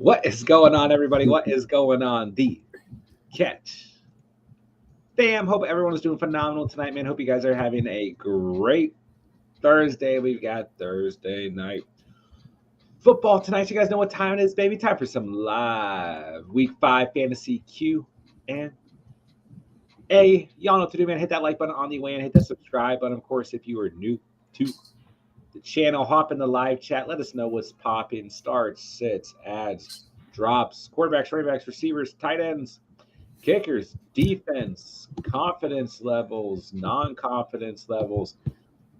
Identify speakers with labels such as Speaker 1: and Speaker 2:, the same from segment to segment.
Speaker 1: What is going on, everybody? What is going on? The Catch fam. Hope everyone is doing phenomenal tonight, man. Hope you guys are having a great Thursday. We've got Thursday night football tonight. You guys know what time it is, baby. Time for some live Week 5 Fantasy Q and A. Y'all know what to do, man. Hit that like button on the way and hit that subscribe button. Of course, if you are new to the channel, hop in the live chat. Let us know what's popping. Starts, sits, adds, drops, quarterbacks, running backs, receivers, tight ends, kickers, defense, confidence levels, non-confidence levels,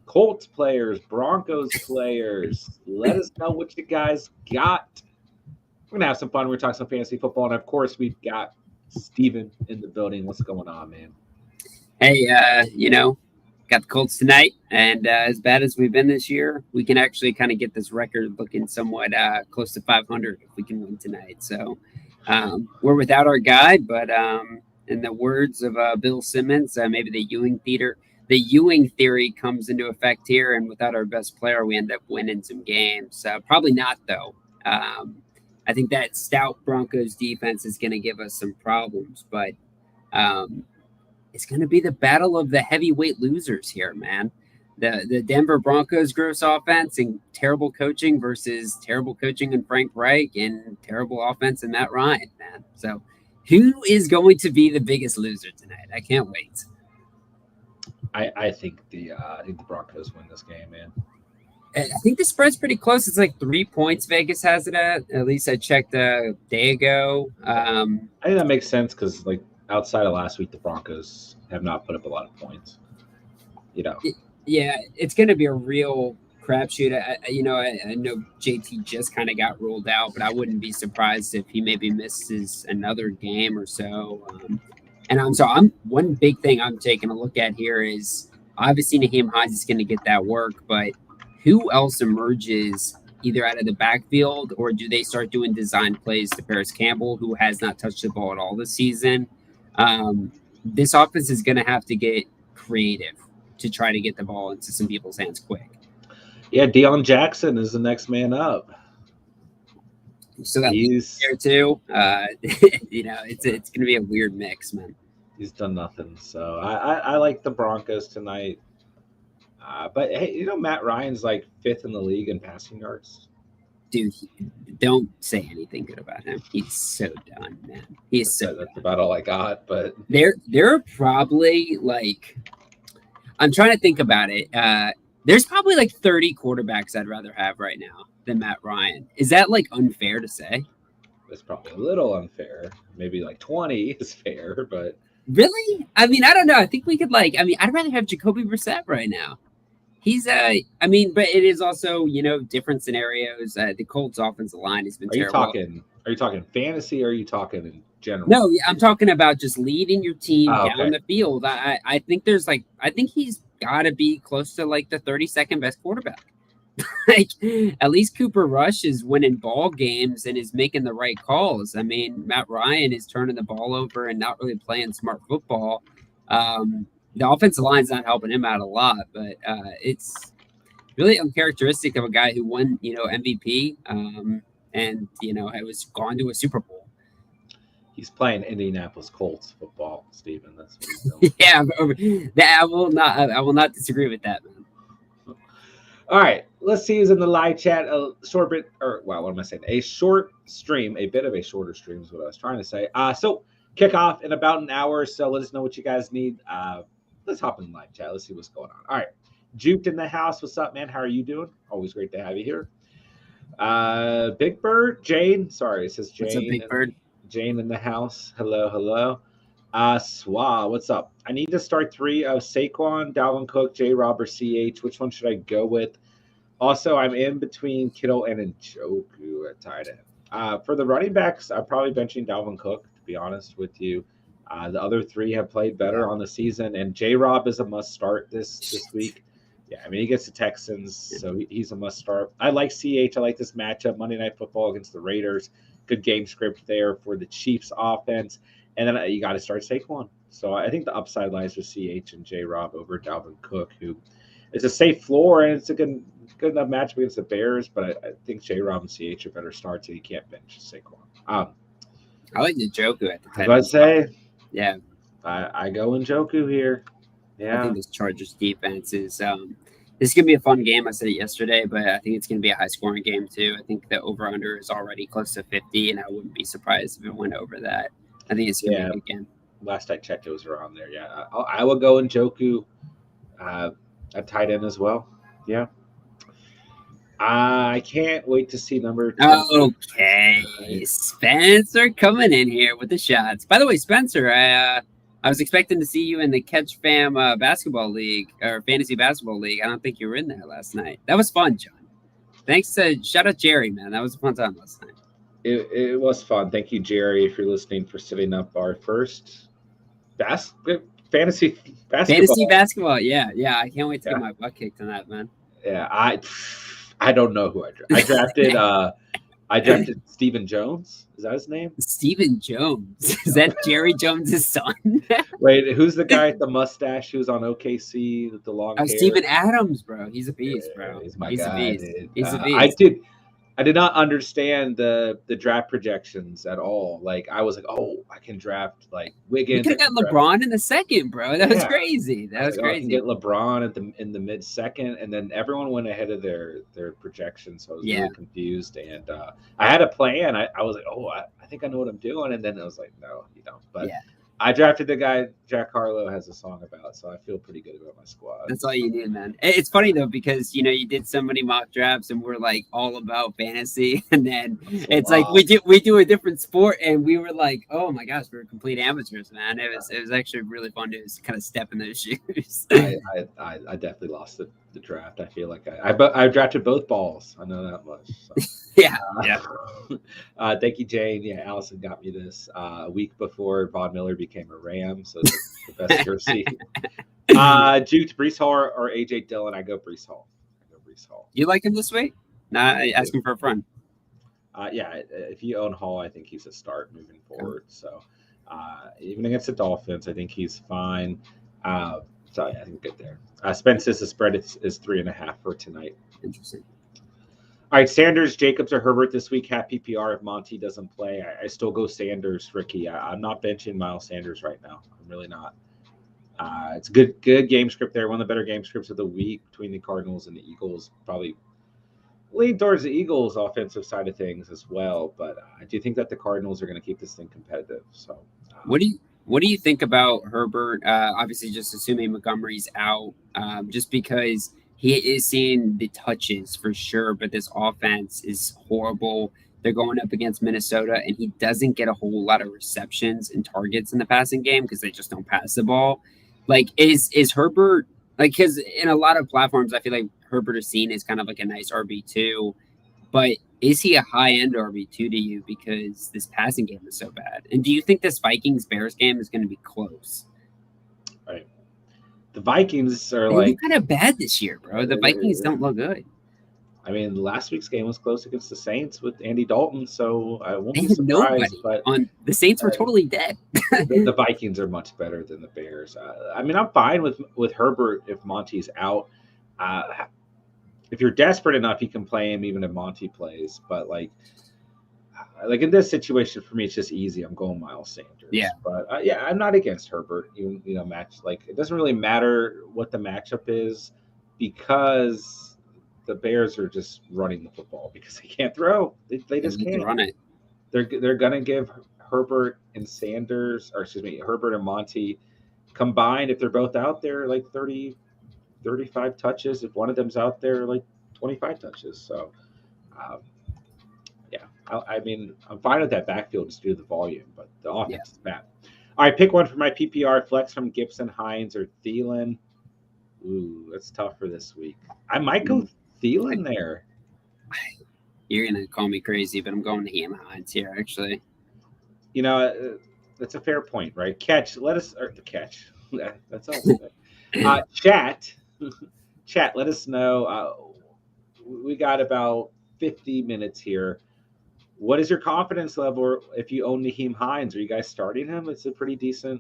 Speaker 1: Colts players, Broncos players. Let us know what you guys got. We're going to have some fun. We're talking some fantasy football. And, of course, we've got Steven in the building. What's going on, man?
Speaker 2: Hey, got the Colts tonight. And as bad as we've been this year, we can actually kind of get this record looking somewhat close to 500 if we can win tonight. So we're without our guy, but in the words of Bill Simmons, maybe the Ewing theory comes into effect here, and without our best player, we end up winning some games. Probably not, though. I think that stout Broncos defense is going to give us some problems, but it's going to be the battle of the heavyweight losers here, man. The Denver Broncos gross offense and terrible coaching versus terrible coaching in Frank Reich and terrible offense in Matt Ryan, man. So who is going to be the biggest loser tonight? I can't wait.
Speaker 1: I think the Broncos win this game, man.
Speaker 2: I think the spread's pretty close. It's like 3 points Vegas has it at. At least I checked a day ago.
Speaker 1: I think that makes sense because, like, outside of last week, the Broncos have not put up a lot of points.
Speaker 2: Yeah, it's going to be a real crapshoot. I know JT just kind of got ruled out, but I wouldn't be surprised if he maybe misses another game or so. I'm one big thing I'm taking a look at here is obviously Naheem Hines is going to get that work, but who else emerges either out of the backfield or do they start doing design plays to Paris Campbell, who has not touched the ball at all this season? This offense is going to have to get creative to try to get the ball into some people's hands quick.
Speaker 1: Yeah, Deion Jackson is the next man up.
Speaker 2: So he's there too. It's going to be a weird mix, man.
Speaker 1: He's done nothing. So I like the Broncos tonight. But hey, Matt Ryan's like 5th in the league in passing yards.
Speaker 2: Dude, don't say anything good about him. He's so done, man. That's
Speaker 1: about all I got. But
Speaker 2: there are probably like, I'm trying to think about it. There's probably like 30 quarterbacks I'd rather have right now than Matt Ryan. Is that like unfair to say?
Speaker 1: It's probably a little unfair. Maybe like 20 is fair, but
Speaker 2: really? I mean, I don't know. I think we could I'd rather have Jacoby Brissett right now. He's but it is also, different scenarios. The Colts offensive line has been terrible.
Speaker 1: Are you talking fantasy or are you talking in general?
Speaker 2: No, I'm talking about just leading your team down the field. I think he's got to be close to like the 32nd best quarterback. Like at least Cooper Rush is winning ball games and is making the right calls. I mean, Matt Ryan is turning the ball over and not really playing smart football. The offensive line's not helping him out a lot, but it's really uncharacteristic of a guy who won, MVP and was gone to a Super Bowl.
Speaker 1: He's playing Indianapolis Colts football, Steven. That's what he's
Speaker 2: doing. Yeah, I will not disagree with that, man.
Speaker 1: All right, let's see who's in the live chat. A short stream, a bit of a shorter stream is what I was trying to say. So kick off in about an hour or so. Let us know what you guys need. Let's hop in the live chat. Let's see what's going on. All right, Juked in the house. What's up, man? How are you doing? Always great to have you here. Big Bird, Jane. Sorry, it says Jane.
Speaker 2: What's up, Big Bird?
Speaker 1: Jane in the house. Hello. Swa, what's up? I need to start 3 of Saquon, Dalvin Cook, J-Rob, or CH. Which one should I go with? Also, I'm in between Kittle and Njoku at tight end. For the running backs, I'm probably benching Dalvin Cook, to be honest with you. The other 3 have played better on the season, and J-Rob is a must-start this week. Yeah, I mean, he gets the Texans, so he's a must-start. I like CH. I like this matchup, Monday Night Football against the Raiders. Good game script there for the Chiefs offense. And then you got to start Saquon. So I think the upside lies with CH and J-Rob over Dalvin Cook, who is a safe floor, and it's a good good enough matchup against the Bears, but I think J-Rob and CH are better starts, and you can't bench Saquon.
Speaker 2: I like Njoku at the
Speaker 1: I was
Speaker 2: tight
Speaker 1: about to
Speaker 2: end.
Speaker 1: say,
Speaker 2: Yeah,
Speaker 1: I go Njoku here.
Speaker 2: I
Speaker 1: Yeah,
Speaker 2: think this Chargers defense is this is gonna be a fun game. I said it yesterday, but I think it's gonna be a high scoring game too. I think the over under is already close to 50, and I wouldn't be surprised if it went over that. I think it's gonna be a good game.
Speaker 1: last I checked, it was around there. Yeah, I will go Njoku at tight end as well. Yeah. I can't wait to see number 20.
Speaker 2: Okay, Spencer coming in here with the shots. By the way, Spencer, I was expecting to see you in the Catch Fam basketball league or fantasy basketball league. I don't think you were in there last night. That was fun, John. Thanks to shout out Jerry, man. That was a fun time last night.
Speaker 1: It was fun. Thank you, Jerry, if you're listening, for setting up our first fantasy basketball.
Speaker 2: Fantasy basketball, yeah. I can't wait to get my butt kicked on that, man.
Speaker 1: Yeah, I don't know who I drafted. I drafted Stephen Jones. Is that his name?
Speaker 2: Stephen Jones. Is that Jerry Jones' son?
Speaker 1: Wait, who's the guy with the mustache who's on OKC with the long hair?
Speaker 2: Steven Adams, bro. He's a beast, bro.
Speaker 1: He's my guy.
Speaker 2: He's a beast.
Speaker 1: I did not understand the draft projections at all. Like I was like, oh, I can draft like Wiggins.
Speaker 2: You could have got LeBron in the second, bro. That was crazy. That was crazy.
Speaker 1: I can get LeBron in the mid second, and then everyone went ahead of their projections. So I was really confused, and I had a plan. I was like, oh, I think I know what I'm doing, and then I was like, no, you don't. But I drafted the guy Jack Harlow has a song about, so I feel pretty good about my squad.
Speaker 2: That's all you need, man. It's funny though because you did so many mock drafts and we're like all about fantasy, and then it's like we do a different sport, and we were like, oh my gosh, we're complete amateurs, man. It was actually really fun to kind of step in those shoes.
Speaker 1: I definitely lost the draft. I feel like I drafted both balls. I know that much. So.
Speaker 2: Yeah.
Speaker 1: Thank you, Jane. Yeah, Allison got me this a week before Von Miller became a Ram, so it's the best jersey. Jukes, Brees Hall or AJ Dillon? I go Brees Hall.
Speaker 2: You like him this week? Nah, asking for a friend.
Speaker 1: Yeah, if you own Hall, I think he's a start moving forward. So even against the Dolphins, I think he's fine. So yeah, I think good there. Spence's the spread is 3.5 for tonight.
Speaker 2: Interesting.
Speaker 1: All right, Sanders, Jacobs, or Herbert this week. Half PPR if Monty doesn't play. I still go Sanders, Ricky. I'm not benching Miles Sanders right now. I'm really not. It's a good game script there. One of the better game scripts of the week between the Cardinals and the Eagles. Probably lean towards the Eagles' offensive side of things as well. But I do think that the Cardinals are going to keep this thing competitive. So,
Speaker 2: what do you think about Herbert? Obviously, just assuming Montgomery's out, just because he is seeing the touches for sure, but this offense is horrible. They're going up against Minnesota, and he doesn't get a whole lot of receptions and targets in the passing game because they just don't pass the ball. Like, is Herbert, like, because in a lot of platforms, I feel like Herbert is seen as kind of like a nice RB2, but is he a high-end RB2 to you because this passing game is so bad? And do you think this Vikings-Bears game is going to be close?
Speaker 1: Right. The Vikings are
Speaker 2: they look kind of bad this year, bro. The Vikings don't look good.
Speaker 1: I mean, last week's game was close against the Saints with Andy Dalton, so I won't be surprised. But
Speaker 2: the Saints were totally dead.
Speaker 1: the Vikings are much better than the Bears. I mean, I'm fine with Herbert if Monty's out. If you're desperate enough, you can play him even if Monty plays. But like in this situation, for me, it's just easy. I'm going Miles Sanders.
Speaker 2: Yeah.
Speaker 1: But I'm not against Herbert. Match like it doesn't really matter what the matchup is because the Bears are just running the football because they can't throw. They just can't
Speaker 2: run it.
Speaker 1: They're gonna give Herbert and Herbert and Monty combined, if they're both out there, like 30, 35 touches. If one of them's out there, like 25 touches. So, I mean, I'm fine with that backfield just due to the volume, but the offense is bad. All right, pick one for my PPR flex from Gibson, Hines, or Thielen. Ooh, that's tough for this week. I might go Thielen there.
Speaker 2: You're going to call me crazy, but I'm going to Hines here, actually.
Speaker 1: That's a fair point, right? Catch, let us – or the catch. That's all. Chat, let us know. We got about 50 minutes here. What is your confidence level if you own Nyheim Hines? Are you guys starting him? It's a pretty decent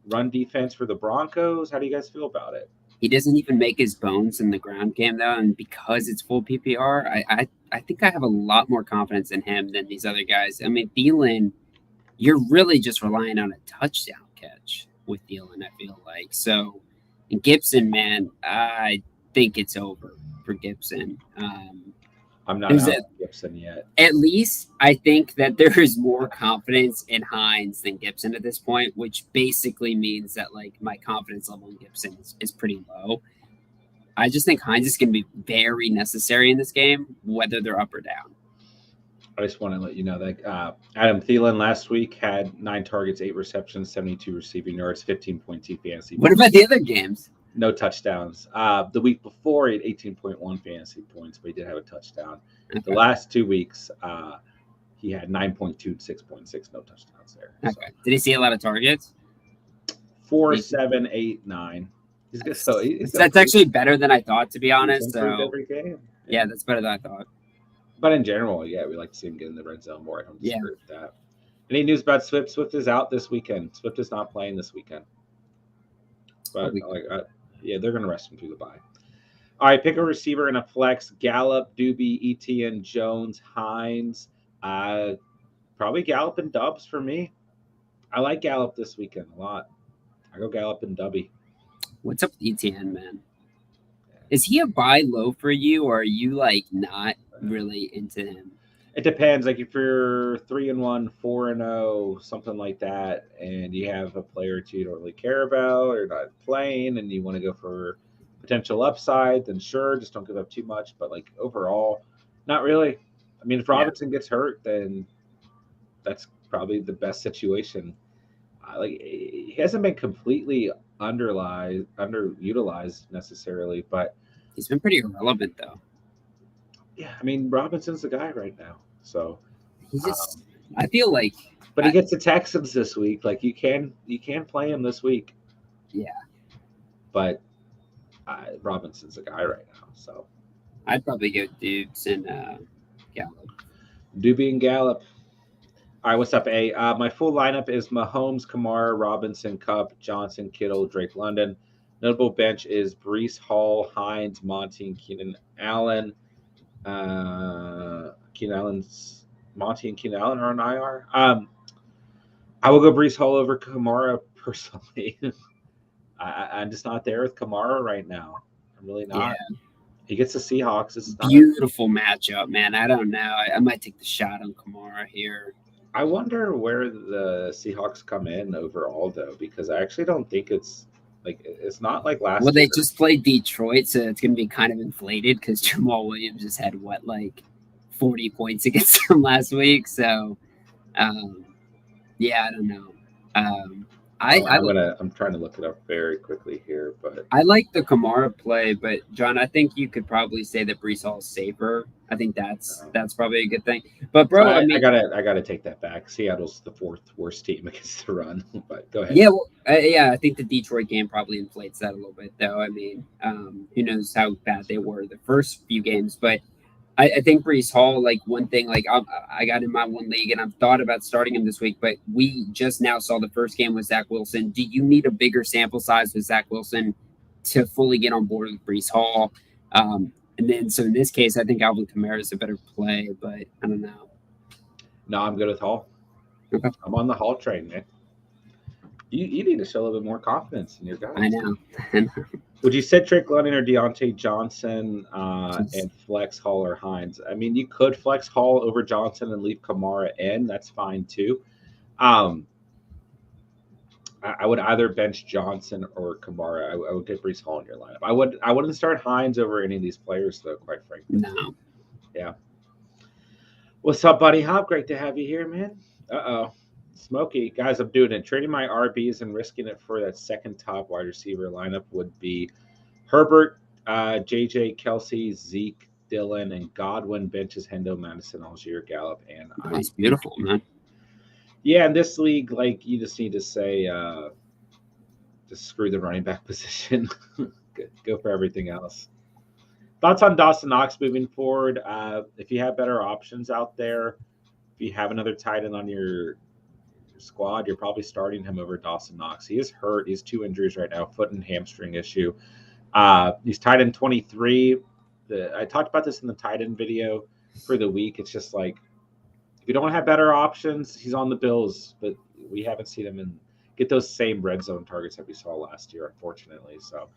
Speaker 1: run defense for the Broncos. How do you guys feel about it?
Speaker 2: he doesn't even make his bones in the ground game though, and because it's full PPR, I think I have a lot more confidence in him than these other guys. I mean, Thielen, you're really just relying on a touchdown catch with Thielen, I feel like. So, and Gibson, man, I think it's over for Gibson.
Speaker 1: I'm not out on Gibson yet.
Speaker 2: At least I think that there is more confidence in Hines than Gibson at this point, which basically means that like my confidence level in Gibson is pretty low. I just think Hines is going to be very necessary in this game, whether they're up or down.
Speaker 1: I just want to let you know that Adam Thielen last week had 9 targets, 8 receptions, 72 receiving yards, 15.2 fantasy.
Speaker 2: What about the other games?
Speaker 1: No touchdowns. The week before, he had 18.1 fantasy points, but he did have a touchdown. Okay. The last 2 weeks, he had 9.2, 6.6, no touchdowns there.
Speaker 2: Okay. So. Did he see a lot of targets?
Speaker 1: 4, 7, 8, 9.
Speaker 2: That's actually better than I thought, to be honest. So
Speaker 1: every game.
Speaker 2: Yeah, that's better than I thought.
Speaker 1: But in general, yeah, we like to see him get in the red zone more. I don't disagree with that. Any news about Swift? Swift is out this weekend. Swift is not playing this weekend. But yeah, they're going to rest him through the bye. All right, pick a receiver in a flex. Gallup, Doobie, Etienne, Jones, Hines. Probably Gallup and Dubs for me. I like Gallup this weekend a lot. I go Gallup and Dubby.
Speaker 2: What's up with Etienne, man? Is he a buy low for you, or are you like not really into him?
Speaker 1: It depends. Like if you're 3-1, 4-0, something like that, and you have a player or two you don't really care about or not playing, and you want to go for potential upside, then sure, just don't give up too much. But like overall, not really. I mean, if Robinson gets hurt, then that's probably the best situation. Like he hasn't been completely underutilized necessarily, but
Speaker 2: he's been pretty irrelevant though.
Speaker 1: Yeah, I mean Robinson's the guy right now, so
Speaker 2: he just. I feel like,
Speaker 1: but he gets the Texans this week. Like you can play him this week.
Speaker 2: Yeah,
Speaker 1: but Robinson's the guy right now, so
Speaker 2: I'd probably go Dubes and Gallup.
Speaker 1: Doobie and Gallup. All right, what's up, A? My full lineup is Mahomes, Kamara, Robinson, Kupp, Johnson, Kittle, Drake London. Notable bench is Breece Hall, Hines, Monty, and Keenan Allen. Monty and Keenan Allen are on IR. I will go Breece Hall over Kamara personally. I'm just not there with Kamara right now. I'm really not. Yeah. He gets the Seahawks. It's
Speaker 2: beautiful matchup, man. I don't know. I might take the shot on Kamara here.
Speaker 1: I wonder where the Seahawks come in overall, though, because I actually don't think it's not like last year.
Speaker 2: Well, they just played Detroit, so it's going to be kind of inflated because Jamal Williams just had 40 points against them last week. So, yeah, I don't know.
Speaker 1: I'm trying to look it up very quickly here, but
Speaker 2: I like the Kamara play. But John, I think you could probably say that Breece Hall is safer. I think that's probably a good thing. But bro,
Speaker 1: I gotta take that back. Seattle's the 4th worst team against the run. But go ahead.
Speaker 2: Yeah, well, I think the Detroit game probably inflates that a little bit, though. I mean, who knows how bad they were the first few games, but I think Breece Hall, like one thing, like I got in my one league and I've thought about starting him this week, but we just now saw the first game with Zach Wilson. Do you need a bigger sample size with Zach Wilson to fully get on board with Breece Hall? And then, so in this case, I think Alvin Kamara is a better play, but I don't know.
Speaker 1: No, I'm good with Hall. Okay. I'm on the Hall train, man. You need to show a little bit more confidence in your guys.
Speaker 2: I know.
Speaker 1: Would you sit Drake London or Deontay Johnson and flex Hall or Hines? I mean, you could flex Hall over Johnson and leave Kamara in. That's fine too. I would either bench Johnson or Kamara. I would get Breece Hall in your lineup. I wouldn't start Hines over any of these players, though, quite frankly.
Speaker 2: No.
Speaker 1: Yeah. What's up, buddy Hop? Great to have you here, man. Uh-oh. Smokey, guys, I'm doing it. Trading my RBs and risking it for that second top wide receiver lineup would be Herbert, JJ, Kelsey, Zeke, Dylan, and Godwin. Benches Hendo, Madison, Algier, Gallup, and
Speaker 2: that's beautiful, man.
Speaker 1: Yeah, in this league, like you just need to say, just screw the running back position. Go for everything else. Thoughts on Dawson Knox moving forward? If you have better options out there, if you have another tight end on your squad, you're probably starting him over Dawson Knox. He is hurt. He has 2 injuries right now, foot and hamstring issue. He's tight end 23. I talked about this in the tight end video for the week. It's just like if you don't have better options, he's on the Bills, but we haven't seen him get those same red zone targets that we saw last year, unfortunately. So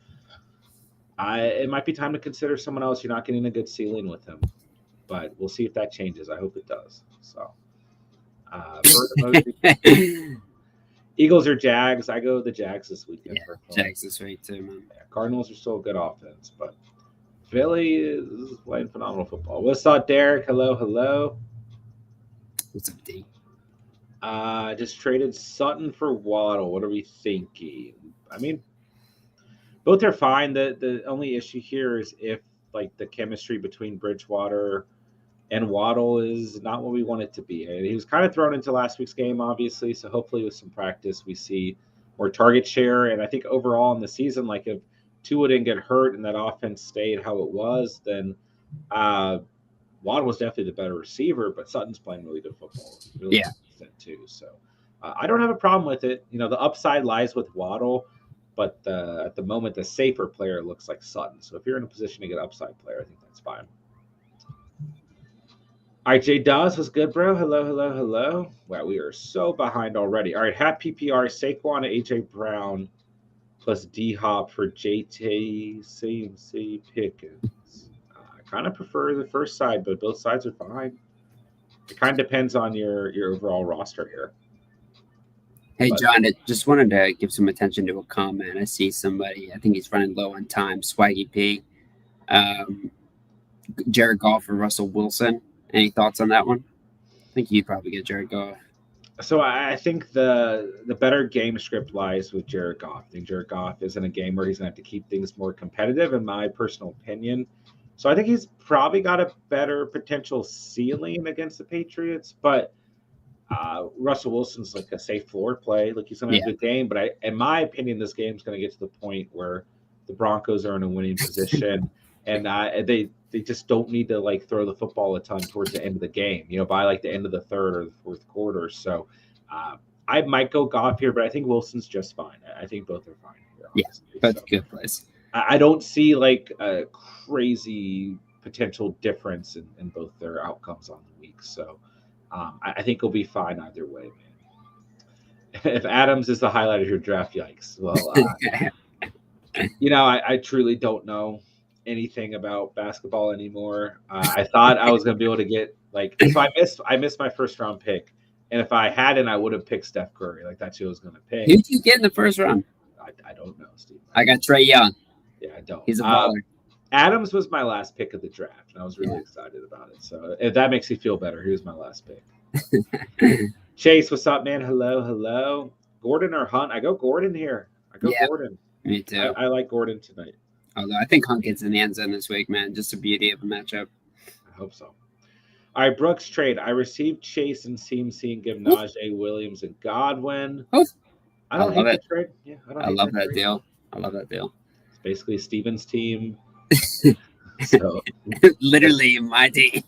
Speaker 1: it might be time to consider someone else. You're not getting a good ceiling with him, but we'll see if that changes. I hope it does. So Eagles or Jags? I go the Jags this weekend.
Speaker 2: Yeah, Jags this week too, man.
Speaker 1: Yeah, Cardinals are still a good offense, but Philly is playing phenomenal football. What's up, Derek? Hello.
Speaker 2: What's up, D?
Speaker 1: Just traded Sutton for Waddle. What are we thinking? I mean, both are fine. The only issue here is if like the chemistry between Bridgewater and Waddle is not what we want it to be. And he was kind of thrown into last week's game, obviously. So hopefully with some practice, we see more target share. And I think overall in the season, like if Tua didn't get hurt and that offense stayed how it was, then Waddle was definitely the better receiver, but Sutton's playing really good football. Really decent too. So I don't have a problem with it. You know, the upside lies with Waddle, but at the moment, the safer player looks like Sutton. So if you're in a position to get an upside player, I think that's fine. All right, Jay Dawes was good, bro. Hello. Wow, we are so behind already. All right, half PPR, Saquon, AJ Brown, plus D-Hop for JT, CMC, Pickens. I kind of prefer the first side, but both sides are fine. It kind of depends on your overall roster here.
Speaker 2: Hey, John, I just wanted to give some attention to a comment. I see somebody, I think he's running low on time, Swaggy P. Jared Goff or Russell Wilson. Any thoughts on that one? I think you'd probably get Jared Goff.
Speaker 1: So I think the better game script lies with Jared Goff. I think Jared Goff is in a game where he's going to have to keep things more competitive, in my personal opinion. So I think he's probably got a better potential ceiling against the Patriots, but Russell Wilson's like a safe floor play. Like he's going to have a good game, but in my opinion, this game's going to get to the point where the Broncos are in a winning position, and they just don't need to like throw the football a ton towards the end of the game. You know, by like the end of the third or the fourth quarter. So I might go Goff here, but I think Wilson's just fine. I think both are fine here.
Speaker 2: Honestly. Yeah, that's a good place.
Speaker 1: I don't see like a crazy potential difference in both their outcomes on the week. So I think it'll be fine either way, man. If Adams is the highlight of your draft, yikes. Well, you know, I truly don't know anything about basketball anymore. I thought I was going to be able to get like, so I missed my first round pick. And if I hadn't, I would have picked Steph Curry. Like that's who I was going to pick.
Speaker 2: Who did you get in the first round?
Speaker 1: I don't know, Steve.
Speaker 2: I got Trae Young.
Speaker 1: Yeah, I don't.
Speaker 2: He's a baller.
Speaker 1: Adams was my last pick of the draft, and I was really excited about it. So if that makes you feel better, he was my last pick. Chase, what's up, man? Hello. Gordon or Hunt? I go Gordon here. Gordon.
Speaker 2: Me too.
Speaker 1: I like Gordon tonight.
Speaker 2: Although I think Hunt gets in the end zone this week, man. Just the beauty of a matchup.
Speaker 1: I hope so. All right, Brooks trade. I received Chase and CMC and give Najee Williams and Godwin. I don't hate the trade. Yeah,
Speaker 2: I love that deal.
Speaker 1: It's basically Steven's team. So
Speaker 2: literally my team.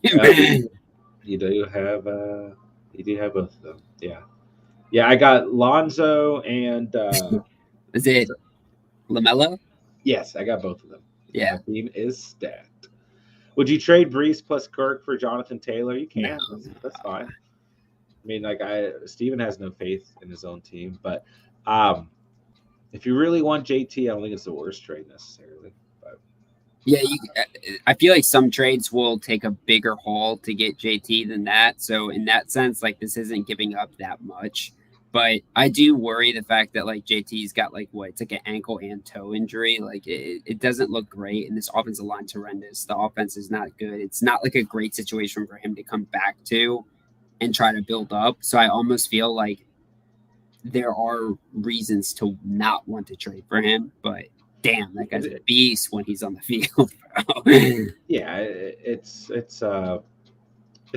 Speaker 1: You do have both of them. Yeah. I got Lonzo and
Speaker 2: is it LaMelo?
Speaker 1: Yes, I got both of them.
Speaker 2: Yeah,
Speaker 1: my team is stacked. Would you trade Brees plus Kirk for Jonathan Taylor? You can. No. That's fine. I mean, like Steven has no faith in his own team, but if you really want JT, I don't think it's the worst trade necessarily. But
Speaker 2: yeah, I feel like some trades will take a bigger haul to get JT than that. So in that sense, like this isn't giving up that much. But I do worry the fact that like JT's got like it's like an ankle and toe injury. Like it doesn't look great, and this offensive line's horrendous. The offense is not good. It's not like a great situation for him to come back to and try to build up. So I almost feel like there are reasons to not want to trade for him, but damn, that guy's a beast when he's on the field, bro.
Speaker 1: Yeah, it's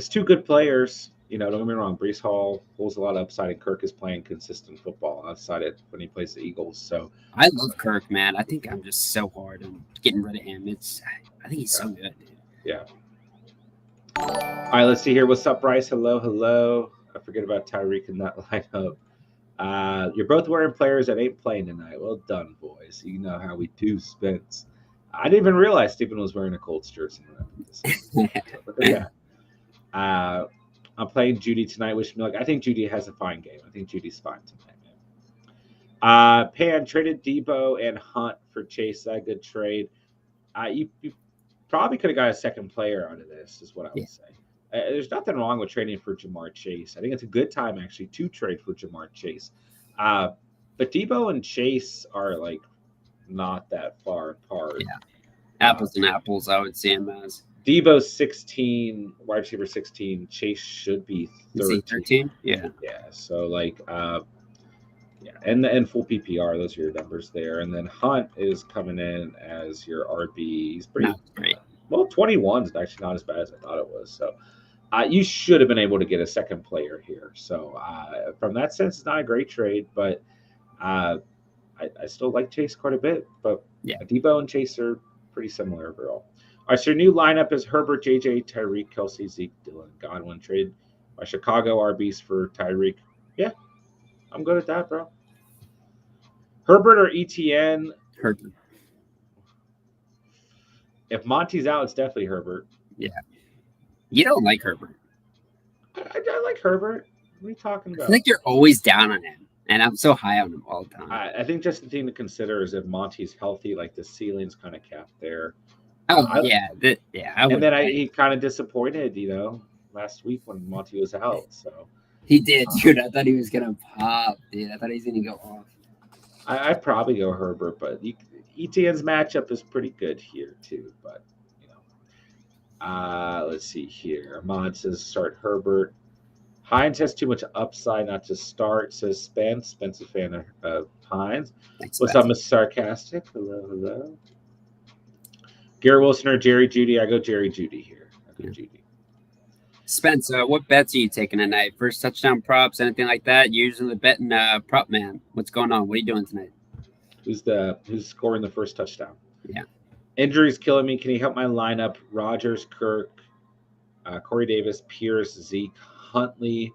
Speaker 1: two good players. You know, don't get me wrong. Brees Hall holds a lot of upside, and Kirk is playing consistent football outside it when he plays the Eagles. So
Speaker 2: I love Kirk, man. I think I'm just so hard on getting rid of him. I think he's so good, dude.
Speaker 1: Yeah. All right, let's see here. What's up, Bryce? Hello. I forget about Tyreek in that lineup. You're both wearing players that ain't playing tonight. Well done, boys. You know how we do, Spence. I didn't even realize Stephen was wearing a Colts jersey. So look at that. I'm playing Judy tonight. Wish me luck. I think Judy has a fine game. I think Judy's fine tonight, man. Pan traded Debo and Hunt for Chase. That good trade. You probably could have got a second player out of this, is what I would say. There's nothing wrong with trading for Jamar Chase. I think it's a good time actually to trade for Jamar Chase. But Debo and Chase are like not that far apart.
Speaker 2: Yeah. Apples and apples, I would see him as.
Speaker 1: Debo's 16, wide receiver 16. Chase should be 13.
Speaker 2: 13? Yeah.
Speaker 1: Yeah. So like yeah, and full PPR, those are your numbers there. And then Hunt is coming in as your RB. He's pretty
Speaker 2: great.
Speaker 1: Well, 21 is actually not as bad as I thought it was. So you should have been able to get a second player here. So from that sense, it's not a great trade, but I still like Chase quite a bit. But
Speaker 2: yeah,
Speaker 1: Debo and Chase are pretty similar overall. All right, so your new lineup is Herbert, JJ, Tyreek, Kelsey, Zeke, Dylan, Godwin. Traded by Chicago RBs for Tyreek. Yeah, I'm good at that, bro. Herbert or ETN?
Speaker 2: Herbert.
Speaker 1: If Monty's out, it's definitely Herbert.
Speaker 2: Yeah. You don't like Herbert.
Speaker 1: I like Herbert. What are you talking about?
Speaker 2: I think you're always down on him, and I'm so high on him all the time.
Speaker 1: I think just the thing to consider is if Monty's healthy, like the ceiling's kind of capped there.
Speaker 2: Oh,
Speaker 1: and then he kind of disappointed, last week when Monty was out. So
Speaker 2: he did, dude. I thought he was gonna pop, dude. I thought he was gonna go off.
Speaker 1: I'd probably go Herbert, but ETN's matchup is pretty good here too. But let's see here. Ahmad says start Herbert. Hines has too much upside not to start, says Spence. Spence, a fan of Hines. What's up, Mr. Sarcastic? Hello. Garrett Wilson or Jerry Jeudy? I go Jerry Jeudy here. Jeudy.
Speaker 2: Spence, what bets are you taking tonight? First touchdown props, anything like that? You're usually betting prop man. What's going on? What are you doing tonight?
Speaker 1: Who's scoring the first touchdown?
Speaker 2: Yeah.
Speaker 1: Injuries killing me. Can you help my lineup? Rodgers, Kirk, Corey Davis, Pierce, Zeke, Huntley,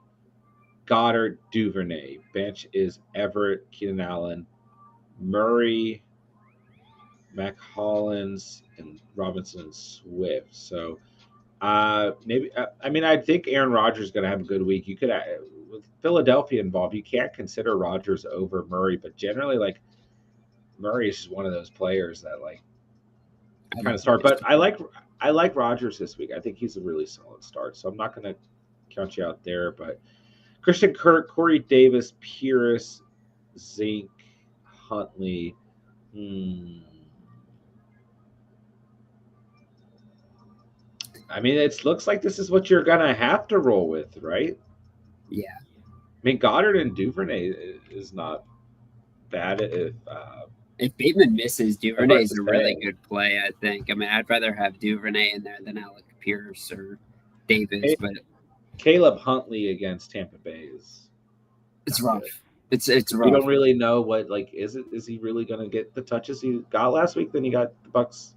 Speaker 1: Goddard, Duvernay. Bench is Everett, Keenan Allen, Murray, Mac Hollins, and Robinson and Swift. So maybe I think Aaron Rodgers is going to have a good week. You could with Philadelphia involved, you can't consider Rodgers over Murray, but generally like Murray is just one of those players that like kind of start. But I like Rodgers this week. I think he's a really solid start. So I'm not going to count you out there. But Christian Kirk, Corey Davis, Pierce, Zeke, Huntley. I mean, it looks like this is what you're going to have to roll with, right?
Speaker 2: Yeah.
Speaker 1: I mean, Goddard and Duvernay is not bad.
Speaker 2: If Bateman misses, Duvernay is a really good play, I think. I mean, I'd rather have Duvernay in there than Alec Pierce or Davis. But
Speaker 1: Caleb Huntley against Tampa Bay
Speaker 2: it's rough.
Speaker 1: Good.
Speaker 2: It's rough.
Speaker 1: We don't really know what is he really going to get the touches he got last week? Then he got the Bucks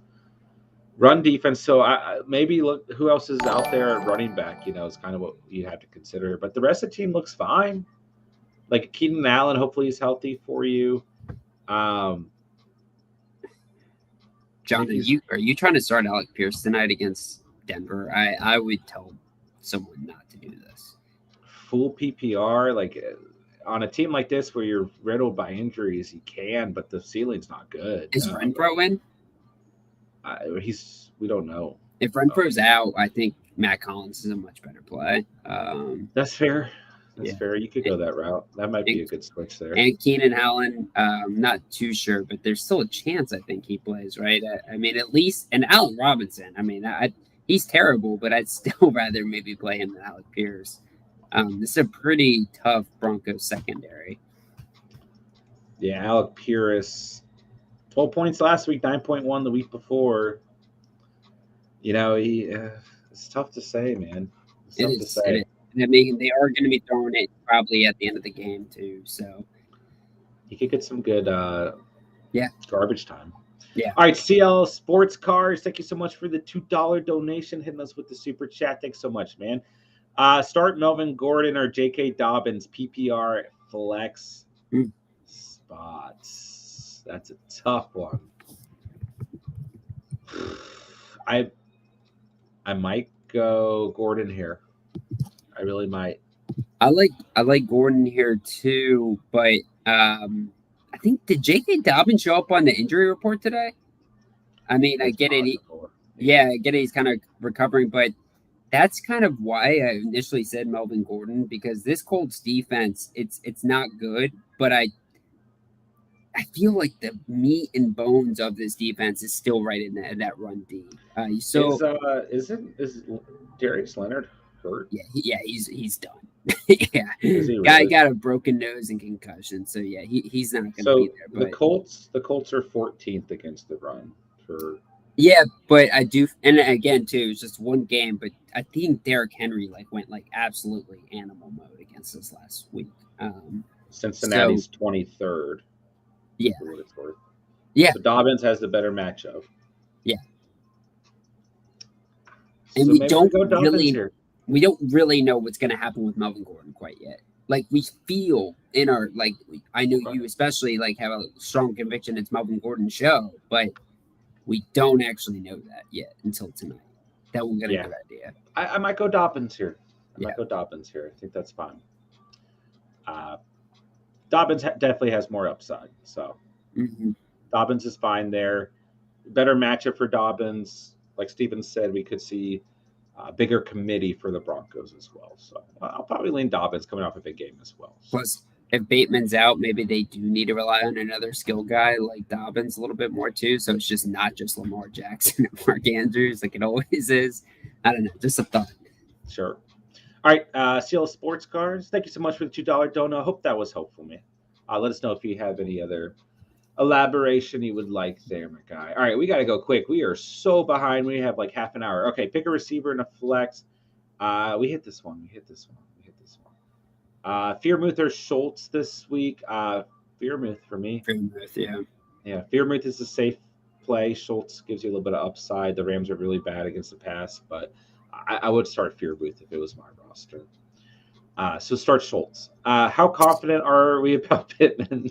Speaker 1: run defense. So maybe look who else is out there at running back. Is kind of what you have to consider. But the rest of the team looks fine. Like Keenan Allen, hopefully he's healthy for you.
Speaker 2: John, are you trying to start Alec Pierce tonight against Denver? I would tell someone not to do this.
Speaker 1: Full PPR, like on a team like this where you're riddled by injuries, you can, but the ceiling's not good.
Speaker 2: Is Renfro in?
Speaker 1: We don't know.
Speaker 2: If Renfro's out, I think Matt Collins is a much better play.
Speaker 1: That's fair. That's fair. You could go that route. That might be a good switch there.
Speaker 2: And Keenan Allen, not too sure, but there's still a chance I think he plays, right? I mean, at least, and Allen Robinson, I mean, he's terrible, but I'd still rather maybe play him than Alec Pierce. This is a pretty tough Broncos secondary.
Speaker 1: Yeah, Alec Pierce, 12 points last week, 9.1 the week before. It's tough to say, man. It's tough to say.
Speaker 2: I mean, they are going to be throwing it probably at the end of the game too. So
Speaker 1: you could get some good, garbage time.
Speaker 2: Yeah.
Speaker 1: All right, CL Sports Cars. Thank you so much for the $2 donation. Hitting us with the super chat. Thanks so much, man. Start Melvin Gordon or J.K. Dobbins PPR flex spots. That's a tough one. I might go Gordon here. I really might.
Speaker 2: I like Gordon here too, but I think did J.K. Dobbins show up on the injury report today? I mean, I
Speaker 1: It's
Speaker 2: get it.
Speaker 1: possible.
Speaker 2: Yeah, I get it. He's kind of recovering, but that's kind of why I initially said Melvin Gordon because this Colts defense, it's not good, but I feel like the meat and bones of this defense is still right in that run D. So
Speaker 1: Is Darius Leonard hurt?
Speaker 2: yeah, he's done. Yeah,
Speaker 1: Is he
Speaker 2: guy
Speaker 1: really?
Speaker 2: got a broken nose and concussion, so yeah, he's not going to be
Speaker 1: So
Speaker 2: there.
Speaker 1: the
Speaker 2: But
Speaker 1: Colts are 14th against the run for.
Speaker 2: yeah, but I do, and again too, it's just one game, but I think Derrick Henry went absolutely animal mode against us last week.
Speaker 1: Cincinnati's 23rd.
Speaker 2: Yeah,
Speaker 1: For what it's worth.
Speaker 2: yeah,
Speaker 1: So Dobbins has the better matchup.
Speaker 2: yeah. And
Speaker 1: so maybe we go Dobbins here.
Speaker 2: we don't really know what's going to happen with Melvin Gordon quite yet. Like we feel in our I know you especially have a strong conviction it's Melvin Gordon's show, but we don't actually know that yet until tonight. That we'll get a good idea.
Speaker 1: I might go Dobbins here. I think that's fine. Dobbins definitely has more upside. So Dobbins is fine there. Better matchup for Dobbins. Like Steven said, we could see a bigger committee for the Broncos as well. So I'll probably lean Dobbins coming off a big game as well. So.
Speaker 2: Plus, if Bateman's out, maybe they do need to rely on another skill guy like Dobbins a little bit more too. So it's just not just Lamar Jackson and Mark Andrews like it always is. I don't know. Just a thought.
Speaker 1: Sure. All right. Seal Sports Cars. Thank you so much for the $2 donut. I hope that was helpful, man. Let us know if you have any other elaboration you would like there, my guy. All right, we got to go quick. We are so behind. We have half an hour. Okay, pick a receiver and a flex. We hit this one. Fearmouth or Schultz this week. Fearmouth for me.
Speaker 2: Fearmouth, yeah.
Speaker 1: Yeah, Fearmouth is a safe play. Schultz gives you a little bit of upside. The Rams are really bad against the pass, but I would start Fearmouth if it was my roster. So start Schultz. How confident are we about Pittman?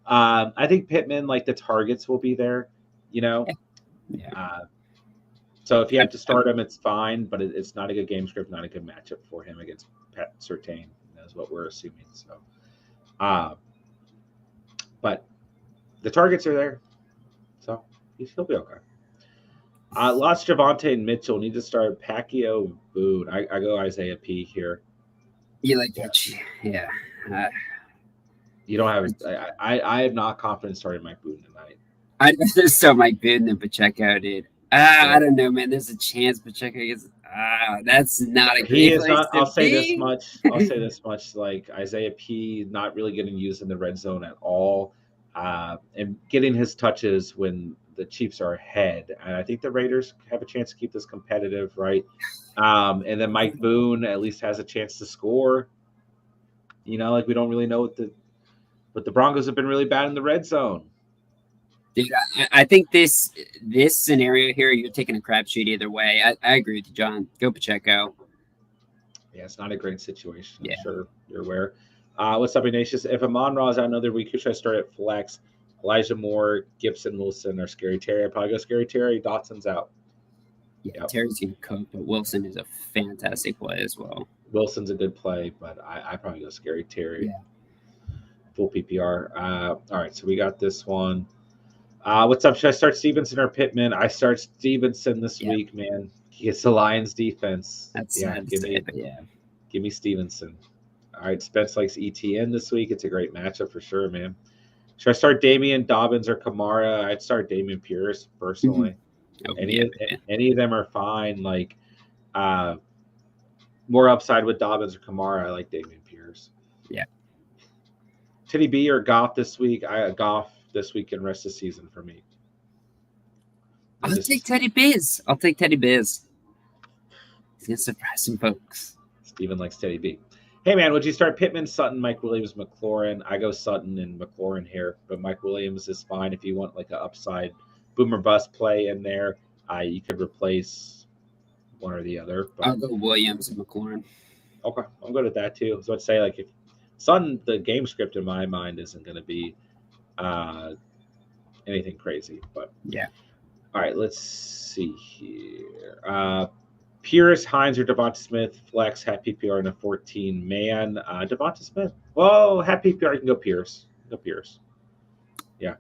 Speaker 1: I think Pittman, the targets will be there,
Speaker 2: Yeah.
Speaker 1: So if you have to start him, it's fine, but it's not a good game script, not a good matchup for him against Pat Surtain, is what we're assuming. So, but the targets are there, so he'll be okay. Lost Javonte and Mitchell. Need to start Pacquiao, Boone. I go Isaiah P here.
Speaker 2: You like that? Yeah.
Speaker 1: You don't have. I have not confidence starting Mike Boone tonight.
Speaker 2: I'd rather start Mike Boone than Pacheco, dude. I don't know, man. There's a chance Pacheco gets. That's not a great.
Speaker 1: He is not. I'll say this much. Isaiah P. not really getting used in the red zone at all, and getting his touches when the Chiefs are ahead. And I think the Raiders have a chance to keep this competitive, right? And then Mike Boone at least has a chance to score. We don't really know but the Broncos have been really bad in the red zone.
Speaker 2: Dude, I think this scenario here, you're taking a crapshoot either way. I agree with you, John. Go Pacheco.
Speaker 1: Yeah, it's not a great situation.
Speaker 2: Yeah.
Speaker 1: I'm sure you're aware. What's up, Ignatius? If Amon-Ra is out another week, who should I start at flex? Elijah Moore, Gibson, Wilson, or Scary Terry? I'd probably go Scary Terry. Dotson's out.
Speaker 2: Yeah, Terry's going to cook, but Wilson is a fantastic play as well.
Speaker 1: Wilson's a good play, but I probably go Scary Terry.
Speaker 2: Yeah.
Speaker 1: Full PPR. All right, so we got this one. What's up? Should I start Stevenson or Pittman? I start Stevenson this week, man. He gets the Lions defense.
Speaker 2: That's
Speaker 1: give me Stevenson. All right, Spence likes ETN this week. It's a great matchup for sure, man. Should I start Damian, Dobbins, or Kamara? I'd start Damian Pierce personally. Any of them are fine. More upside with Dobbins or Kamara. I like Damian Pierce.
Speaker 2: Yeah.
Speaker 1: Teddy B or Goff this week? Goff this week and rest of the season for me.
Speaker 2: I'll take Teddy Biz. He's gonna surprise some folks.
Speaker 1: Steven likes Teddy B. Hey man, would you start Pittman, Sutton, Mike Williams, McLaurin? I go Sutton and McLaurin here, but Mike Williams is fine if you want an upside boomer bust play in there. You could replace one or the other. But...
Speaker 2: I'll go Williams and McLaurin.
Speaker 1: Okay, I'm good at that too. So I'd say if Sutton, the game script in my mind isn't going to be anything crazy, but
Speaker 2: yeah.
Speaker 1: All right, let's see here. Pierce, Hines, or Devonta Smith, flex, half PPR, and a 14-man. Devonta Smith. Well, half PPR, you can go Pierce. Go Pierce. Yeah.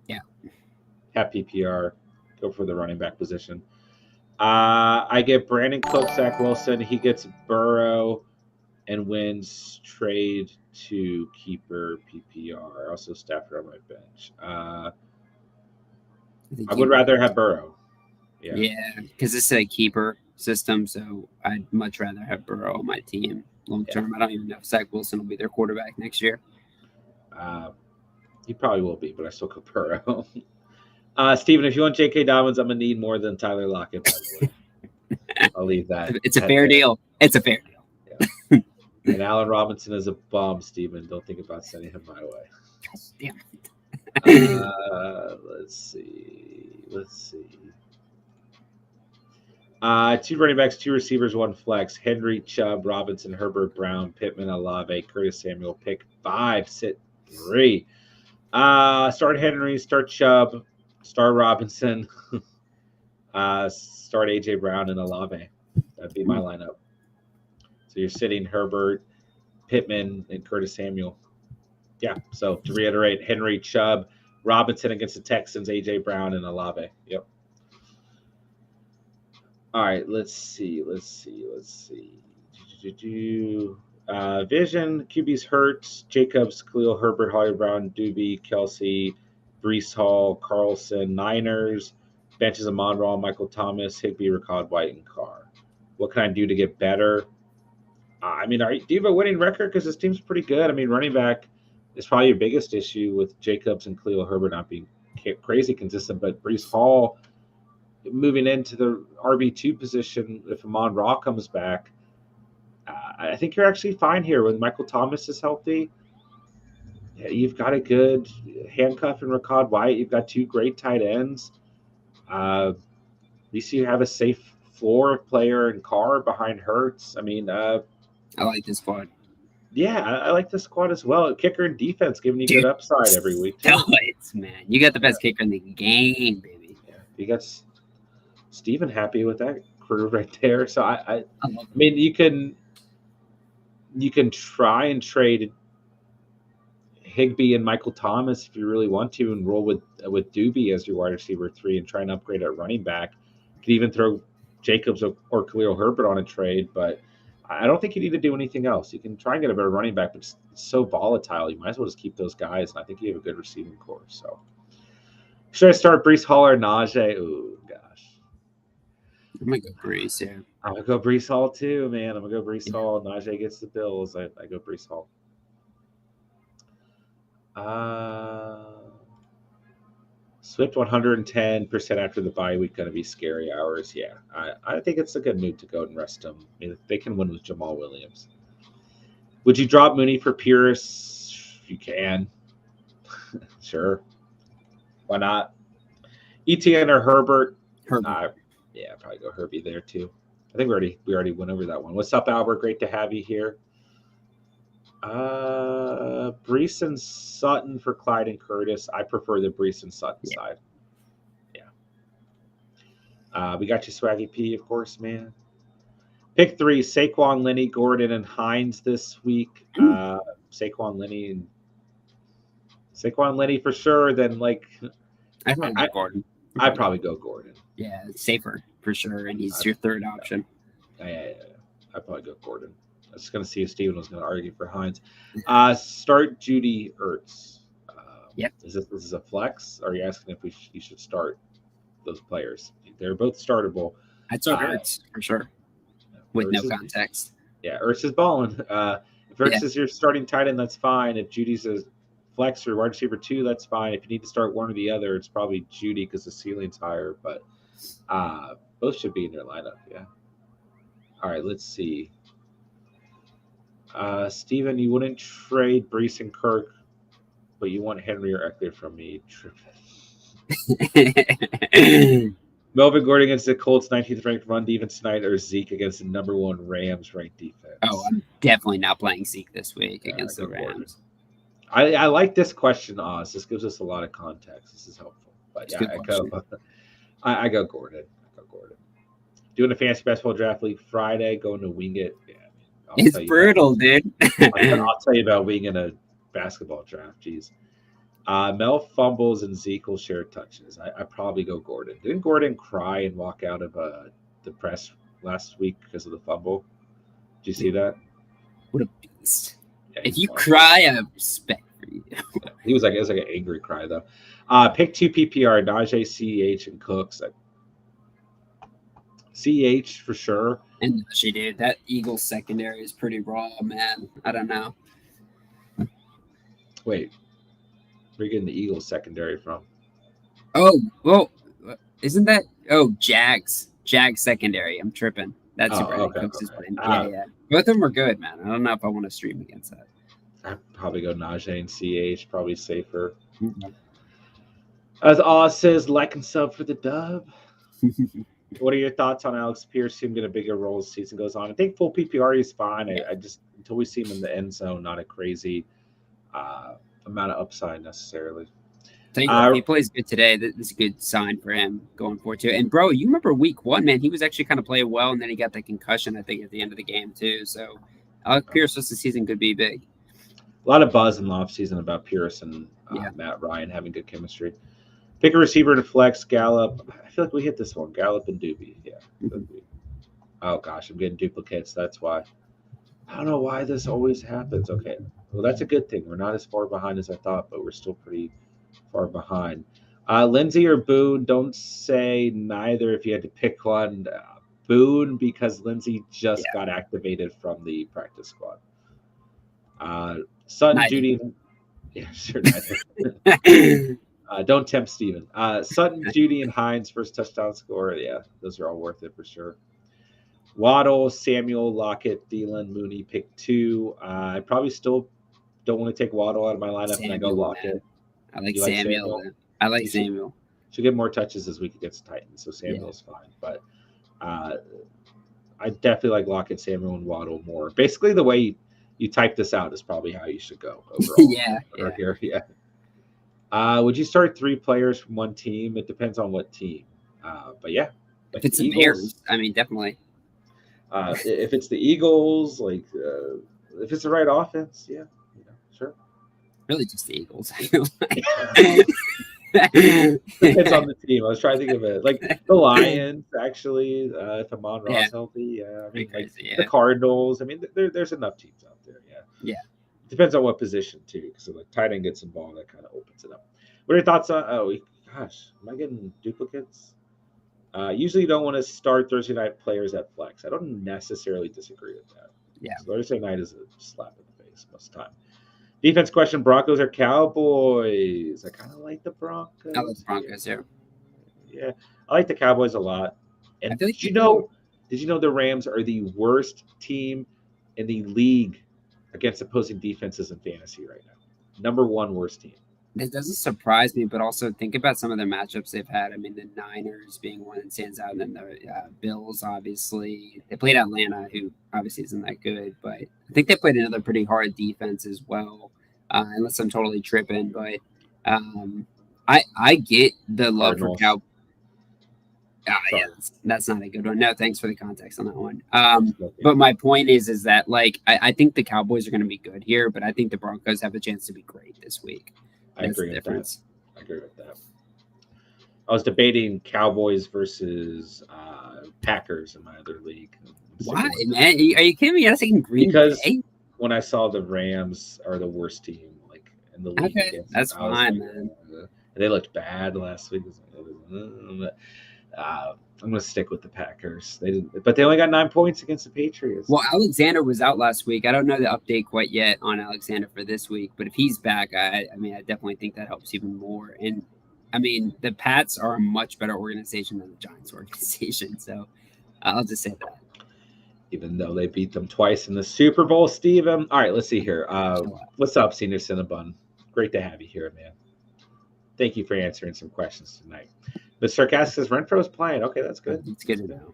Speaker 2: Yeah.
Speaker 1: Half PPR, go for the running back position. I get Brandon Cooks, Zach Wilson. He gets Burrow and wins trade to keeper PPR. Also Stafford on my bench. I would rather have Burrow.
Speaker 2: Yeah, because it's a keeper system, so I'd much rather have Burrow on my team long term. I don't even know if Zach Wilson will be their quarterback next year.
Speaker 1: He probably will be, but I still go Burrow. Steven, if you want J.K. Dobbins, I'm going to need more than Tyler Lockett, by the way. I'll leave that.
Speaker 2: It's a fair deal. It's a fair deal.
Speaker 1: Yeah. And Allen Robinson is a bum, Steven. Don't think about sending him my way.
Speaker 2: Damn.
Speaker 1: Let's see. Two running backs, two receivers, one flex. Henry, Chubb, Robinson, Herbert, Brown, Pittman, Olave, Curtis Samuel. Pick 5, sit 3. Start Henry, start Chubb, start Robinson, start AJ Brown and Olave. That'd be my lineup. So you're sitting Herbert, Pittman, and Curtis Samuel. Yeah. So to reiterate, Henry, Chubb, Robinson against the Texans, AJ Brown, and Olave. Yep. All right. Let's see. Vision, QB's Hurts, Jacobs, Khalil Herbert, Holly Brown, Doobie, Kelsey, Brees Hall, Carlson, Niners, benches of Monroe, Michael Thomas, Higbee, Ricard White, and Carr. What can I do to get better? Do you have a winning record? Because this team's pretty good. I mean, running back is probably your biggest issue with Jacobs and Khalil Herbert not being crazy consistent, but Brees Hall moving into the RB2 position if Amon Ra comes back. I think you're actually fine here when Michael Thomas is healthy. Yeah, you've got a good handcuff in Ricard White. You've got 2 great tight ends. At least you have a safe floor player and Carr behind Hurts. I
Speaker 2: like this squad.
Speaker 1: Yeah, I like this squad as well. Kicker and defense giving you good upside every week.
Speaker 2: Man. You got the best kicker in the game, baby.
Speaker 1: Yeah, you got Steven happy with that crew right there. So I you can try and trade Higbee and Michael Thomas if you really want to, and roll with Doobie as your wide receiver 3 and try and upgrade at running back. You could even throw Jacobs or Khalil Herbert on a trade, but I don't think you need to do anything else. You can try and get a better running back, but it's so volatile. You might as well just keep those guys, and I think you have a good receiving core. So should I start Brees Hall or Najee? Ooh, gosh.
Speaker 2: I'm going to go Brees, yeah.
Speaker 1: I'm going to go Brees Hall too, man. I'm going to go Brees Hall. Najee gets the Bills. I go Brees Hall. Swift 110% after the bye week, going to be scary hours. Yeah, I think it's a good move to go and rest them. I mean, they can win with Jamal Williams. Would you drop Mooney for Pierce? You can. Sure. Why not? ETN or Herbert? Yeah, probably go Herbie there too. I think we already went over that one. What's up, Albert? Great to have you here. Brees and Sutton for Clyde and Curtis. I prefer the Brees and Sutton side. Yeah. We got you, Swaggy P, of course, man. Pick 3: Saquon, Lenny, Gordon, and Hines this week. Saquon, Lenny for sure. Then
Speaker 2: I'd probably go Gordon.
Speaker 1: I'd probably go Gordon.
Speaker 2: Yeah, safer for sure, and he's your third option.
Speaker 1: Yeah. I'd probably go Gordon. I was going to see if Steven was going to argue for Hines. Start Judy Ertz. Is this a flex? Or are you asking if you should start those players? They're both startable.
Speaker 2: I'd start Ertz for sure, with no context.
Speaker 1: Yeah, Ertz is balling. If Ertz is your starting tight end, that's fine. If Judy's a flex or wide receiver 2, that's fine. If you need to start one or the other, it's probably Judy because the ceiling's higher. But both should be in your lineup. Yeah. All right, let's see. Steven, you wouldn't trade Brees and Kirk, but you want Henry or Eckler from me. Melvin Gordon against the Colts, 19th ranked run defense tonight, or Zeke against the number 1 Rams ranked defense?
Speaker 2: Oh, I'm definitely not playing Zeke this week against the Rams.
Speaker 1: I like this question, Oz. This gives us a lot of context. This is helpful. But yeah, I go Gordon. Doing a fantasy basketball draft league Friday, going to wing it. Yeah, I'll
Speaker 2: It's
Speaker 1: tell you about
Speaker 2: brutal, dude.
Speaker 1: I'll tell you about winging a basketball draft. Jeez. Mel fumbles and Zeke will share touches. I probably go Gordon. Didn't Gordon cry and walk out of the press last week because of the fumble? Did you see that?
Speaker 2: What a beast.
Speaker 1: Yeah,
Speaker 2: If
Speaker 1: he's
Speaker 2: you
Speaker 1: awesome.
Speaker 2: cry, I have respect for you.
Speaker 1: It was like an angry cry though. Pick 2 PPR, Najee, CH, and Cooks. CH for sure.
Speaker 2: And she did. That Eagles secondary is pretty raw, man. I don't know.
Speaker 1: Wait, where are you getting the Eagles secondary from?
Speaker 2: Oh, well, isn't that? Oh, Jags secondary. I'm tripping. That's who Brandon
Speaker 1: Okay.
Speaker 2: Cooks is playing. Yeah. Both of them are good, man. I don't know if I want to stream against that.
Speaker 1: I'd probably go Najee and CH, probably safer.
Speaker 2: Mm-hmm.
Speaker 1: As Oz says, like and sub for the dub. What are your thoughts on Alex Pierce? Him get a bigger role as the season goes on. I think full PPR is fine. I just until we see him in the end zone, not a crazy amount of upside necessarily.
Speaker 2: Tell you what, if he plays good today, this is a good sign for him going forward too. And bro, you remember week 1, man? He was actually kind of playing well, and then he got the concussion, I think, at the end of the game too. So Alex Pierce this season could be big.
Speaker 1: A lot of buzz in the offseason about Pierce and Matt Ryan having good chemistry. Pick a receiver to flex, Gallup. I feel like we hit this one. Gallup and Doobie. Yeah. Oh, gosh. I'm getting duplicates. That's why. I don't know why this always happens. Okay. Well, that's a good thing. We're not as far behind as I thought, but we're still pretty far behind. Lindsey or Boone? Don't say neither if you had to pick one. Boone, because Lindsey just got activated from the practice squad. Sutton, Judy. Yeah, sure. Neither. Don't tempt Steven. Sutton, Judy, and Hines first touchdown score. Yeah, those are all worth it for sure. Waddle, Samuel, Lockett, Thielen, Mooney, pick 2. I probably still don't want to take Waddle out of my lineup, and I go Lockett.
Speaker 2: I like Samuel. I like Samuel.
Speaker 1: Should get more touches this week against Titans, so Samuel's fine. But I definitely like Lockett, Samuel, and Waddle more. Basically, the way you type this out is probably how you should go overall. Yeah. Would you start 3 players from one team? It depends on what team. But yeah,
Speaker 2: if it's the Bears, I mean, definitely.
Speaker 1: If it's the Eagles, like if it's the right offense, yeah, sure.
Speaker 2: Really, just the Eagles.
Speaker 1: Depends on the team. I was trying to think of it, like the Lions. Actually, if Amon-Ra's healthy, I mean, the Cardinals. I mean, there's enough teams out there.
Speaker 2: Yeah.
Speaker 1: Depends on what position too, because if like tight end gets involved, that kind of opens it up. What are your thoughts on? Oh gosh, am I getting duplicates? Usually, you don't want to start Thursday night players at flex. I don't necessarily disagree with that.
Speaker 2: Yeah,
Speaker 1: so Thursday night is a slap in the face most of the time. Defense question: Broncos or Cowboys? I kind of like the Broncos.
Speaker 2: I like the Broncos here.
Speaker 1: Yeah, I like the Cowboys a lot. And did you know the Rams are the worst team in the league against opposing defenses in fantasy right now? Number 1 worst team.
Speaker 2: It doesn't surprise me, but also think about some of the matchups they've had. I mean, the Niners being one that stands out, and then the Bills, obviously. They played Atlanta, who obviously isn't that good, but I think they played another pretty hard defense as well, unless I'm totally tripping. But I get the love for Cowboys. Yeah, that's not a good one. No, thanks for the context on that one. But my point is that like I think the Cowboys are going to be good here, but I think the Broncos have a chance to be great this week.
Speaker 1: I agree with that. I was debating Cowboys versus Packers in my other league.
Speaker 2: Why, man? Are you kidding me? I was thinking Green Bay.
Speaker 1: When I saw the Rams are the worst team like in the league.
Speaker 2: Okay, that's fine, man.
Speaker 1: They looked bad last week. I'm going to stick with the Packers. But they only got 9 points against the Patriots.
Speaker 2: Well, Alexander was out last week. I don't know the update quite yet on Alexander for this week, but if he's back, I mean, I definitely think that helps even more. And I mean, the Pats are a much better organization than the Giants organization. So I'll just say that.
Speaker 1: Even though they beat them twice in the Super Bowl, Steven. All right, let's see here. What's up, Senior Cinnabon? Great to have you here, man. Thank you for answering some questions tonight. Mr. Sarcastic says Renfro's playing. Okay, that's good.
Speaker 2: It's good to know.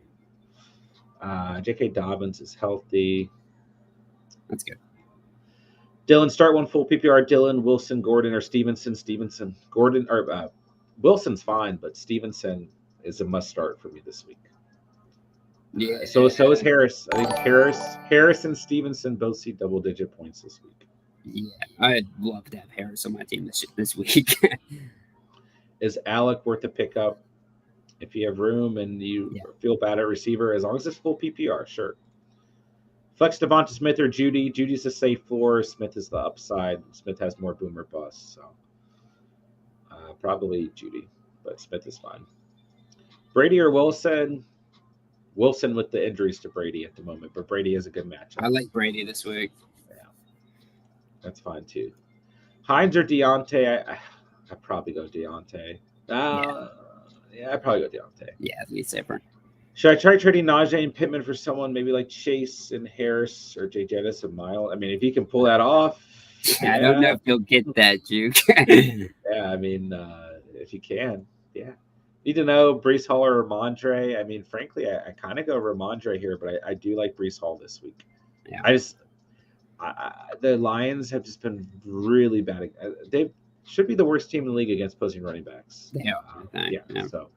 Speaker 1: J.K. Dobbins is healthy.
Speaker 2: That's good.
Speaker 1: Dylan, start 1 full PPR. Dylan, Wilson, Gordon, or Stevenson. Gordon or Wilson's fine, but Stevenson is a must start for me this week.
Speaker 2: Yeah.
Speaker 1: So is Harris. I think Harris and Stevenson both see double-digit points this week.
Speaker 2: Yeah, I'd love to have Harris on my team this week.
Speaker 1: Is Alec worth a pickup? If you have room and you feel bad at receiver, as long as it's full PPR, sure. Flex Devonta Smith or Judy. Judy's the safe floor. Smith is the upside. Smith has more boomer bust, so probably Judy, but Smith is fine. Brady or Wilson? Wilson with the injuries to Brady at the moment, but Brady is a good matchup.
Speaker 2: I like Brady this week.
Speaker 1: Yeah, that's fine too. Hines or Deontay? I'd probably go Deontay. Yeah, I'd probably go Deontay.
Speaker 2: Yeah, it's different.
Speaker 1: Should I try trading Najee and Pittman for someone maybe like Chase and Harris or Jay Jettis and Miles? I mean, if you can pull that off.
Speaker 2: I don't know if you'll get that, Juke.
Speaker 1: Yeah, I mean, if you can, yeah. Need to know Brees Hall or Ramondre. I mean, frankly, I kind of go Ramondre here, but I do like Brees Hall this week.
Speaker 2: Yeah.
Speaker 1: The Lions have just been really bad. They should be the worst team in the league against opposing running backs.
Speaker 2: Yeah.
Speaker 1: So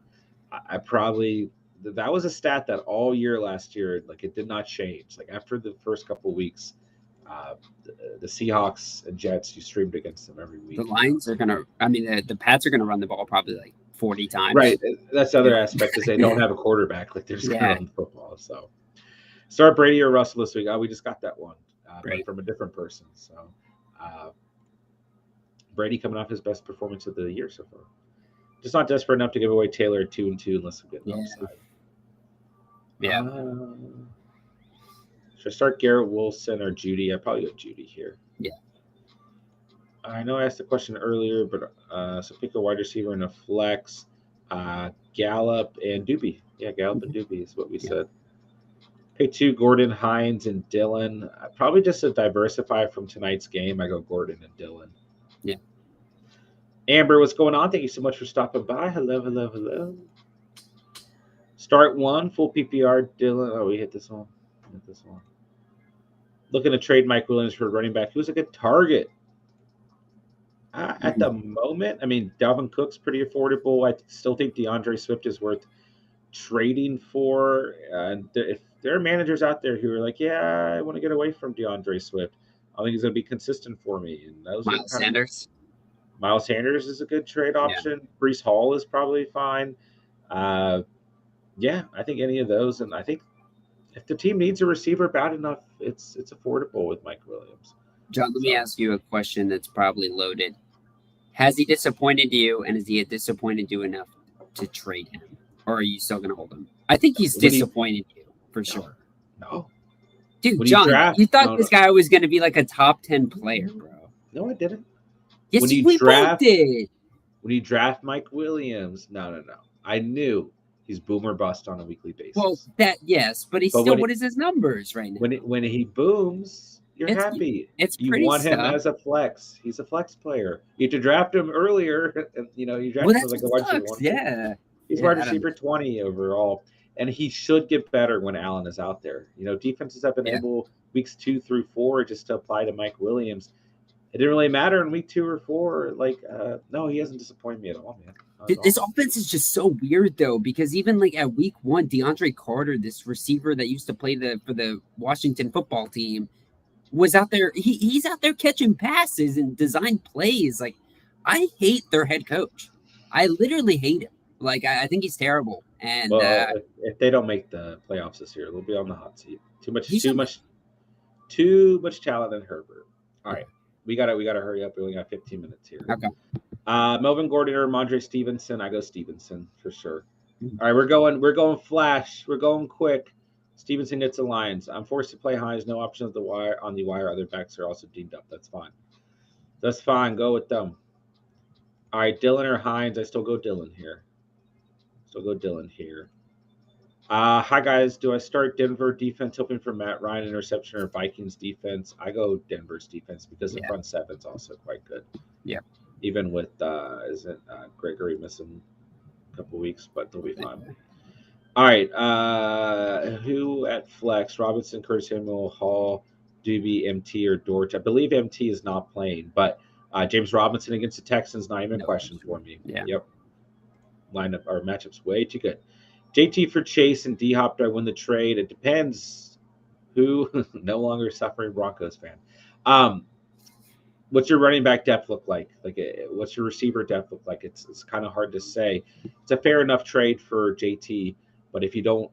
Speaker 1: I probably that was a stat that all year last year, like it did not change. Like after the first couple of weeks, the Seahawks and Jets, you streamed against them every week.
Speaker 2: The Lions are gonna. I mean, the Pats are gonna run the ball probably like 40 times.
Speaker 1: Right. That's the other aspect is they don't have a quarterback. Like they're just gonna run football. So start Brady or Russell this week. We just got that one but from a different person. So Brady coming off his best performance of the year so far. Just not desperate enough to give away Taylor 2-2 unless we get an upside.
Speaker 2: Yeah.
Speaker 1: Should I start Garrett Wilson or Judy? I'd probably go Judy here.
Speaker 2: Yeah.
Speaker 1: I know I asked the question earlier, but so pick a wide receiver and a flex. Gallup and Doobie. Yeah, Gallup and Doobie is what we said. Pick 2, Gordon, Hines, and Dillon. Probably just to diversify from tonight's game, I go Gordon and Dillon.
Speaker 2: Yeah.
Speaker 1: Amber, what's going on? Thank you so much for stopping by. Hello. Start 1, full PPR, Dillon. Oh, we hit this one. Looking to trade Mike Williams for running back. He was a good target. At the moment, I mean, Dalvin Cook's pretty affordable. I still think DeAndre Swift is worth trading for. And if there are managers out there who are like, yeah, I want to get away from DeAndre Swift, I think he's going to be consistent for me. And those
Speaker 2: Miles Sanders.
Speaker 1: Miles Sanders is a good trade option. Yeah. Brees Hall is probably fine. Yeah, I think any of those. And I think if the team needs a receiver bad enough, it's affordable with Mike Williams.
Speaker 2: John, let me ask you a question that's probably loaded. Has he disappointed you, and has he disappointed you enough to trade him? Or are you still going to hold him? I think he's disappointed you, for sure.
Speaker 1: No.
Speaker 2: Dude, John, you thought this guy was going to be like a top 10 player, bro.
Speaker 1: No, I didn't.
Speaker 2: Yes, we both did.
Speaker 1: When you draft Mike Williams, no. I knew he's boomer bust on a weekly basis.
Speaker 2: Well, yes, but what is his numbers right now?
Speaker 1: When he booms, you're happy. You want him as a flex. He's a flex player. You have to draft him earlier. And, you draft him like a wide receiver 1.
Speaker 2: Yeah.
Speaker 1: He's wide receiver 20 overall. And he should get better when Allen is out there. Defenses have been able weeks 2 through 4 just to apply to Mike Williams. It didn't really matter in week 2 or 4. No, he hasn't disappointed me at all, man.
Speaker 2: This offense is just so weird, though, because even like at week 1, DeAndre Carter, this receiver that used to play for the Washington football team, was out there. He's out there catching passes and design plays. Like, I hate their head coach. I literally hate him. Like, I think he's terrible. And
Speaker 1: if they don't make the playoffs this year, they'll be on the hot seat. Too much talent in Herbert. All right, we gotta hurry up. We only got 15 minutes here.
Speaker 2: Okay.
Speaker 1: Melvin Gordon or Ramondre Stevenson. I go Stevenson for sure. All right, we're going flash. We're going quick. Stevenson gets the Lions. I'm forced to play Hines. No option on the wire. Other backs are also deemed up. That's fine. Go with them. All right, Dillon or Hines. I still go Dillon here. Hi, guys. Do I start Denver defense hoping for Matt Ryan interception or Vikings defense? I go Denver's defense because the front seven's also quite good.
Speaker 2: Yeah.
Speaker 1: Even with Gregory missing a couple weeks, but they'll be fine. All right. Who at flex? Robinson, Curtis Samuel, Hall, Doobie, MT, or Dortch? I believe MT is not playing, but James Robinson against the Texans, not even a question for me.
Speaker 2: Yeah.
Speaker 1: Yep. lineup or matchups way too good. JT for Chase and D Hop. Do I win the trade? It depends. Who no longer suffering Broncos fan. What's your running back depth look like? What's your receiver depth look like? It's kind of hard to say. It's a fair enough trade for JT, but if you don't,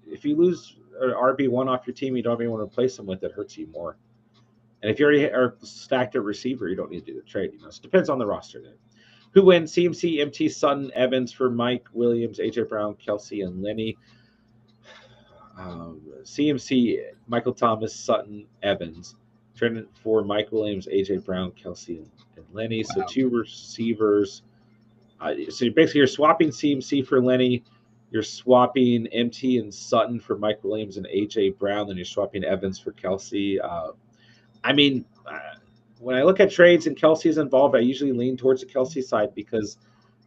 Speaker 1: if you lose an RB1 off your team, you don't have anyone to replace them with. It hurts you more. And if you already are stacked at receiver, you don't need to do the trade. So it depends on the roster there. Who wins? CMC, MT, Sutton, Evans for Mike Williams, AJ Brown, Kelsey, and Lenny. CMC, Michael Thomas, Sutton, Evans. Trending for Mike Williams, AJ Brown, Kelsey, and Lenny. Wow. So 2 receivers. So you're swapping CMC for Lenny. You're swapping MT and Sutton for Mike Williams and AJ Brown. Then you're swapping Evans for Kelsey. When I look at trades and Kelsey's involved, I usually lean towards the Kelsey side because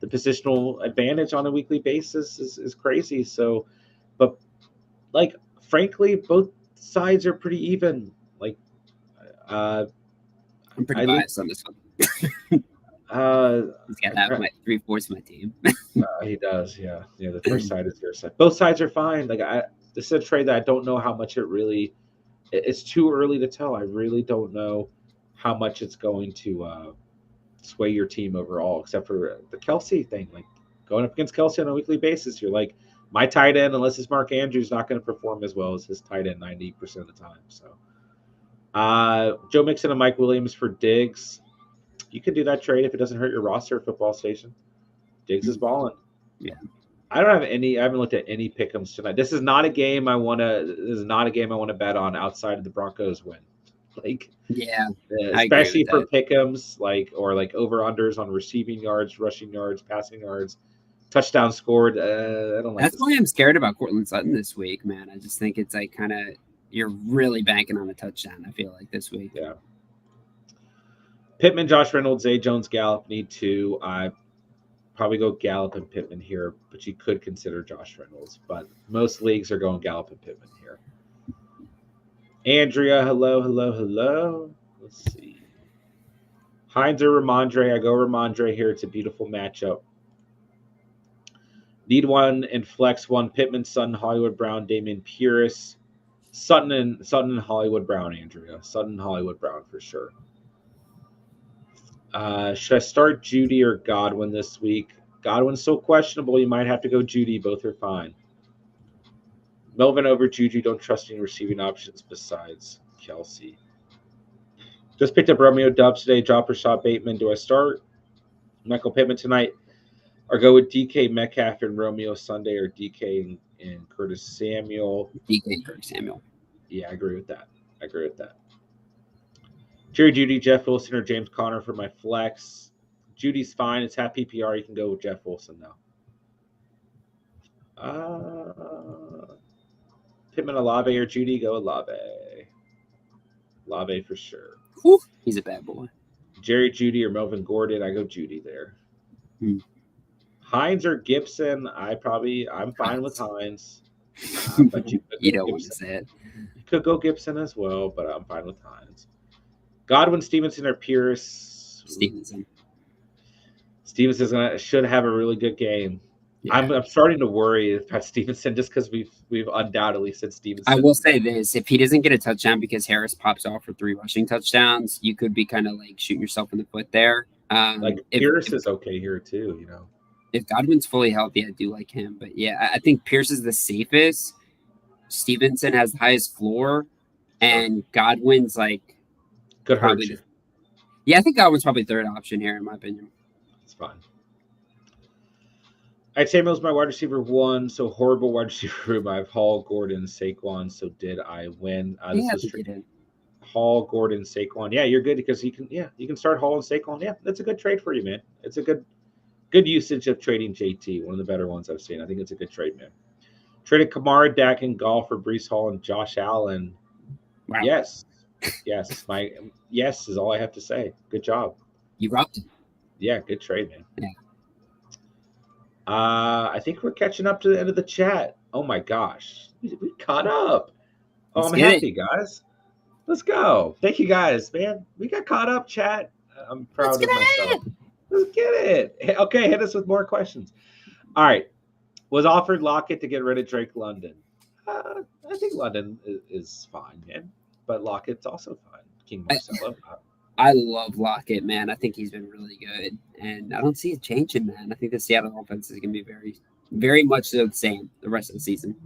Speaker 1: the positional advantage on a weekly basis is crazy. So, but frankly, both sides are pretty even.
Speaker 2: I'm pretty biased on this one. He's got to have 3/4 of my team.
Speaker 1: He does, yeah. Yeah, the first side is your side. Both sides are fine. This is a trade that I don't know how much it's too early to tell. I really don't know how much it's going to sway your team overall, except for the Kelsey thing. Going up against Kelsey on a weekly basis, you're like, my tight end, unless it's Mark Andrews, not going to perform as well as his tight end 90% of the time. So, Joe Mixon and Mike Williams for Diggs. You can do that trade if it doesn't hurt your roster at Football Station. Diggs is balling.
Speaker 2: Yeah.
Speaker 1: I haven't looked at any pick'ems tonight. This is not a game I want to bet on outside of the Broncos win. Especially for pick'ems, or over-unders on receiving yards, rushing yards, passing yards, touchdown scored. I don't like
Speaker 2: That's why I'm scared about Cortland Sutton this week, man. I just think it's you're really banking on a touchdown, I feel like, this week.
Speaker 1: Yeah. Pittman, Josh Reynolds, Zay Jones, Gallup need 2. I probably go Gallup and Pittman here, but you could consider Josh Reynolds. But most leagues are going Gallup and Pittman here. Andrea, hello. Let's see. Hines or Ramondre? I go Ramondre here. It's a beautiful matchup. Need 1 and flex 1. Pittman, Sutton, Hollywood Brown, Damian Pierce. Sutton and Hollywood Brown, Andrea. Sutton and Hollywood Brown for sure. Should I start Judy or Godwin this week? Godwin's so questionable. You might have to go Judy. Both are fine. Melvin over Juju. Don't trust any receiving options besides Kelsey. Just picked up Romeo Dubs today. Dropper shot Bateman. Do I start Michael Pittman tonight or go with DK Metcalf and Romeo Sunday, or DK and Curtis Samuel?
Speaker 2: DK and Curtis Samuel.
Speaker 1: Yeah, I agree with that. Jerry Judy, Jeff Wilson, or James Conner for my flex. Judy's fine. It's half PPR. You can go with Jeff Wilson now. Pittman, Olave, or Judy? Go Olave. Olave for sure.
Speaker 2: Whew, he's a bad boy.
Speaker 1: Jerry Judy or Melvin Gordon? I go Judy there. Hines or Gibson? I'm fine with Hines. But
Speaker 2: you don't want to say it.
Speaker 1: You could go Gibson as well, but I'm fine with Hines. Godwin, Stevenson, or Pierce?
Speaker 2: Stevenson
Speaker 1: should have a really good game. Yeah. I'm starting to worry about Stevenson just because we've undoubtedly said Stevenson.
Speaker 2: I will say this: if he doesn't get a touchdown because Harris pops off for 3 rushing touchdowns, you could be kind of shooting yourself in the foot there.
Speaker 1: Pierce is okay here too,
Speaker 2: If Godwin's fully healthy, I do like him. But yeah, I think Pierce is the safest. Stevenson has the highest floor, and Godwin's
Speaker 1: could hurt you.
Speaker 2: Yeah, I think Godwin's probably 3rd option here, in my opinion.
Speaker 1: It's fine. All right, Samuel's my wide receiver 1, so horrible wide receiver room. I have Hall, Gordon, Saquon. So did I win? Hall, Gordon, Saquon. Yeah, you're good because you can start Hall and Saquon. Yeah, that's a good trade for you, man. It's a good usage of trading JT. One of the better ones I've seen. I think it's a good trade, man. Traded Kamara, Dak, and Goff for Breece Hall and Josh Allen. Wow. Yes. My yes is all I have to say. Good job.
Speaker 2: You rocked it.
Speaker 1: Yeah, good trade, man.
Speaker 2: Yeah.
Speaker 1: I think we're catching up to the end of the chat. Oh my gosh, we caught up. Oh, I'm happy, guys. Let's go. Thank you, guys, man. We got caught up, chat. I'm proud of myself. Let's get it. Okay, hit us with more questions. All right. Was offered Lockett to get rid of Drake London. I think London is fine, man. But Lockett's also fine. King Marcelo.
Speaker 2: I love Lockett, man. I think he's been really good, and I don't see it changing, man. I think the Seattle offense is going to be very, very much so the same the rest of the season.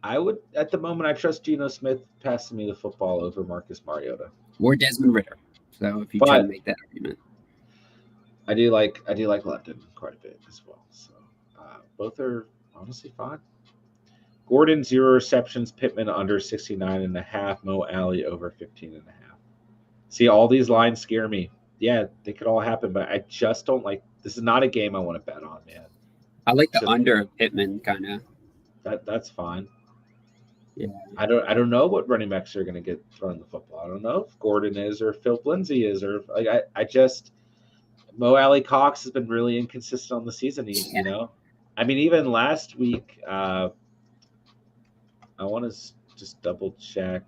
Speaker 1: I would, at the moment, I trust Geno Smith passing me the football over Marcus Mariota
Speaker 2: or Desmond Ritter. So if you try to make that argument,
Speaker 1: I do like London quite a bit as well. So both are honestly fine. Gordon 0 receptions, Pittman under 69.5, Mo Alley over 15.5. See, all these lines scare me. Yeah, they could all happen, but I just don't like. This is not a game I want to bet on, man.
Speaker 2: I like the under of Pittman kind of.
Speaker 1: That's fine.
Speaker 2: Yeah,
Speaker 1: I don't know what running backs are going to get thrown the football. I don't know if Gordon is or if Phil Lindsay is or like I just Mo Alley Cox has been really inconsistent on the season. You know, I mean even last week. I want to just double check.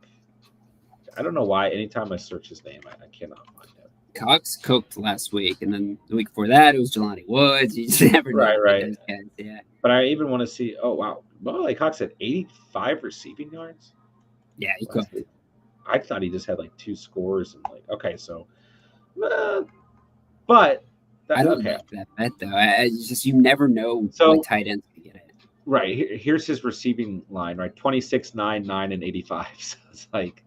Speaker 1: I don't know why. Anytime I search his name, I cannot find him.
Speaker 2: Cox cooked last week, and then the week before that, it was Jelani Woods. You just never know.
Speaker 1: Right.
Speaker 2: Yeah.
Speaker 1: But I even want to see. Oh wow, Mo Cox had 85 receiving yards.
Speaker 2: Yeah, he cooked.
Speaker 1: I thought he just had like 2 scores and like okay, so. But
Speaker 2: I don't like that bet though. It's just you never know what tight ends can get it.
Speaker 1: Right. Here's his receiving line. Right, 26, 9, 9, and 85. So it's like.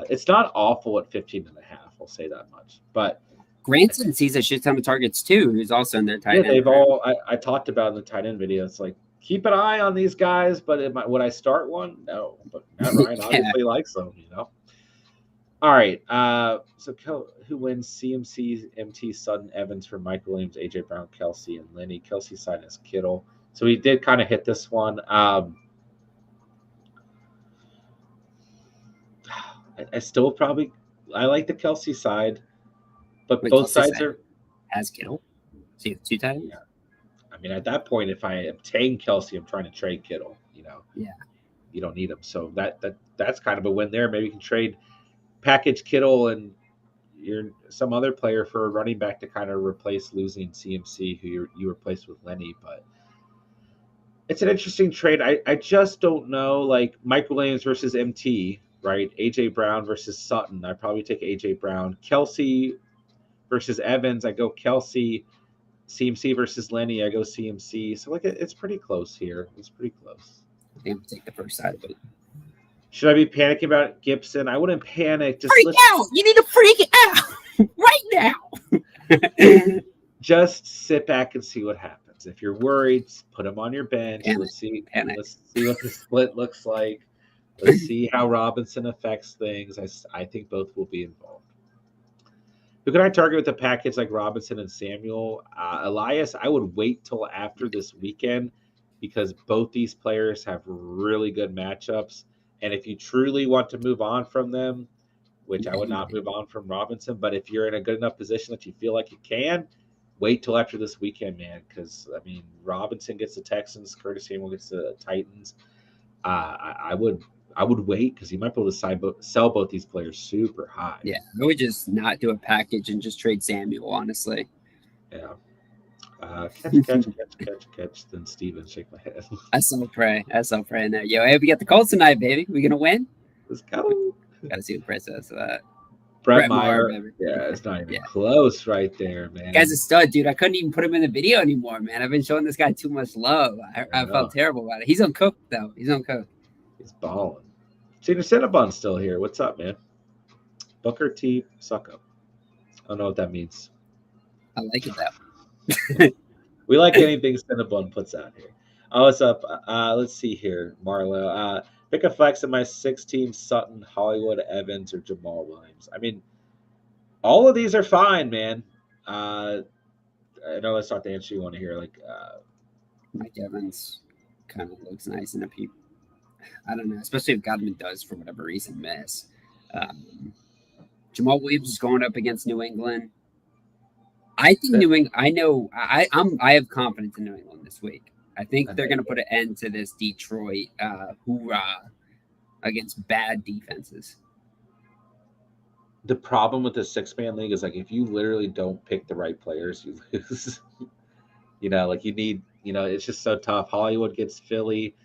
Speaker 1: It's not awful at 15.5. I'll say that much. But
Speaker 2: Granson sees a shit ton of targets too. Who's also in their tight end.
Speaker 1: They've all. I talked about in the tight end video. It's like keep an eye on these guys. But would I start one? No. But Matt Ryan obviously likes them. You know. All right. So who wins? CMC, MT, Sutton, Evans for Mike Williams, AJ Brown, Kelsey, and Lenny. Kelsey side is Kittle. So we did kind of hit this one. I still probably I like the Kelsey side, but both
Speaker 2: Kelsey
Speaker 1: sides are
Speaker 2: has Kittle. See the 2 tight ends.
Speaker 1: Yeah. I mean, at that point, if I obtain Kelsey, I'm trying to trade Kittle. You know.
Speaker 2: Yeah.
Speaker 1: You don't need him, so that's kind of a win there. Maybe you can trade package Kittle and some other player for a running back to kind of replace losing CMC, who you replaced with Lenny, but. It's an interesting trade. I just don't know, like Mike Williams versus MT, right? AJ Brown versus Sutton. I probably take AJ Brown. Kelsey versus Evans. I go Kelsey. CMC versus Lenny. I go CMC. So like it's pretty close here. It's pretty close.
Speaker 2: I think I'm gonna take the first side of it.
Speaker 1: Should I be panicking about Gibson? I wouldn't panic. Just
Speaker 2: freak out. You need to freak out right now.
Speaker 1: Just sit back and see what happens. If you're worried, put him on your bench. Let's see what the split looks like. Let's see how Robinson affects things. I think both will be involved. Who can I target with a package like Robinson and Samuel? Elias, I would wait till after this weekend because both these players have really good matchups. And if you truly want to move on from them, which I would not move on from Robinson, but if you're in a good enough position that you feel like you can, wait till after this weekend, man, because, I mean, Robinson gets the Texans, Curtis Samuel gets the Titans. I would wait because you might be able to sell both these players super high.
Speaker 2: Yeah, I would just not do a package and just trade Samuel, honestly.
Speaker 1: Yeah. Catch. Then Steven, shake my head.
Speaker 2: I still pray in there. Yo, hey, we got the Colts tonight, baby. We gonna win?
Speaker 1: Let's go.
Speaker 2: Gotta see what Price says to that.
Speaker 1: Brett Meyer. Yeah, it's not even close right there, man.
Speaker 2: Guy's a stud, dude. I couldn't even put him in the video anymore, man. I've been showing this guy too much love. I felt terrible about it. He's on Cook, though. He's balling. Senior Cinnabon's still here. What's up, man? Booker T. Suck up. I don't know what that means. I like it, though.
Speaker 1: We like anything Cinnabon puts out here. Oh, what's up? Let's see here, Marlo. Pick a flex in my 6-team: Sutton, Hollywood, Evans, or Jamal Williams. I mean, all of these are fine, man. I know that's not the answer you want to hear. Like,
Speaker 2: Mike Evans kind of looks nice in a peep. I don't know, especially if Godwin does, for whatever reason, miss. Jamal Williams is going up against New England. I think New England. I have confidence in New England this week. I think they're going to put an end to this Detroit hoorah against bad defenses.
Speaker 1: The problem with the 6-man league is like if you literally don't pick the right players, you lose. You know, like you need it's just so tough. Hollywood gets Philly.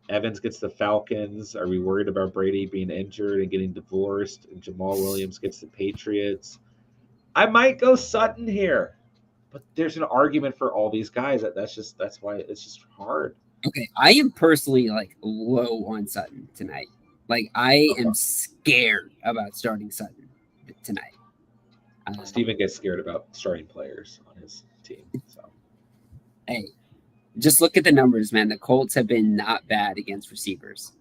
Speaker 1: Evans gets the Falcons. Are we worried about Brady being injured and getting divorced? And Jamal Williams gets the Patriots. I might go Sutton here, but there's an argument for all these guys. That's why it's just hard.
Speaker 2: Okay, I am personally like low on Sutton tonight. Like I am scared about starting Sutton tonight.
Speaker 1: Steven gets scared about starting players on his team. So,
Speaker 2: hey, just look at the numbers, man. The Colts have been not bad against receivers.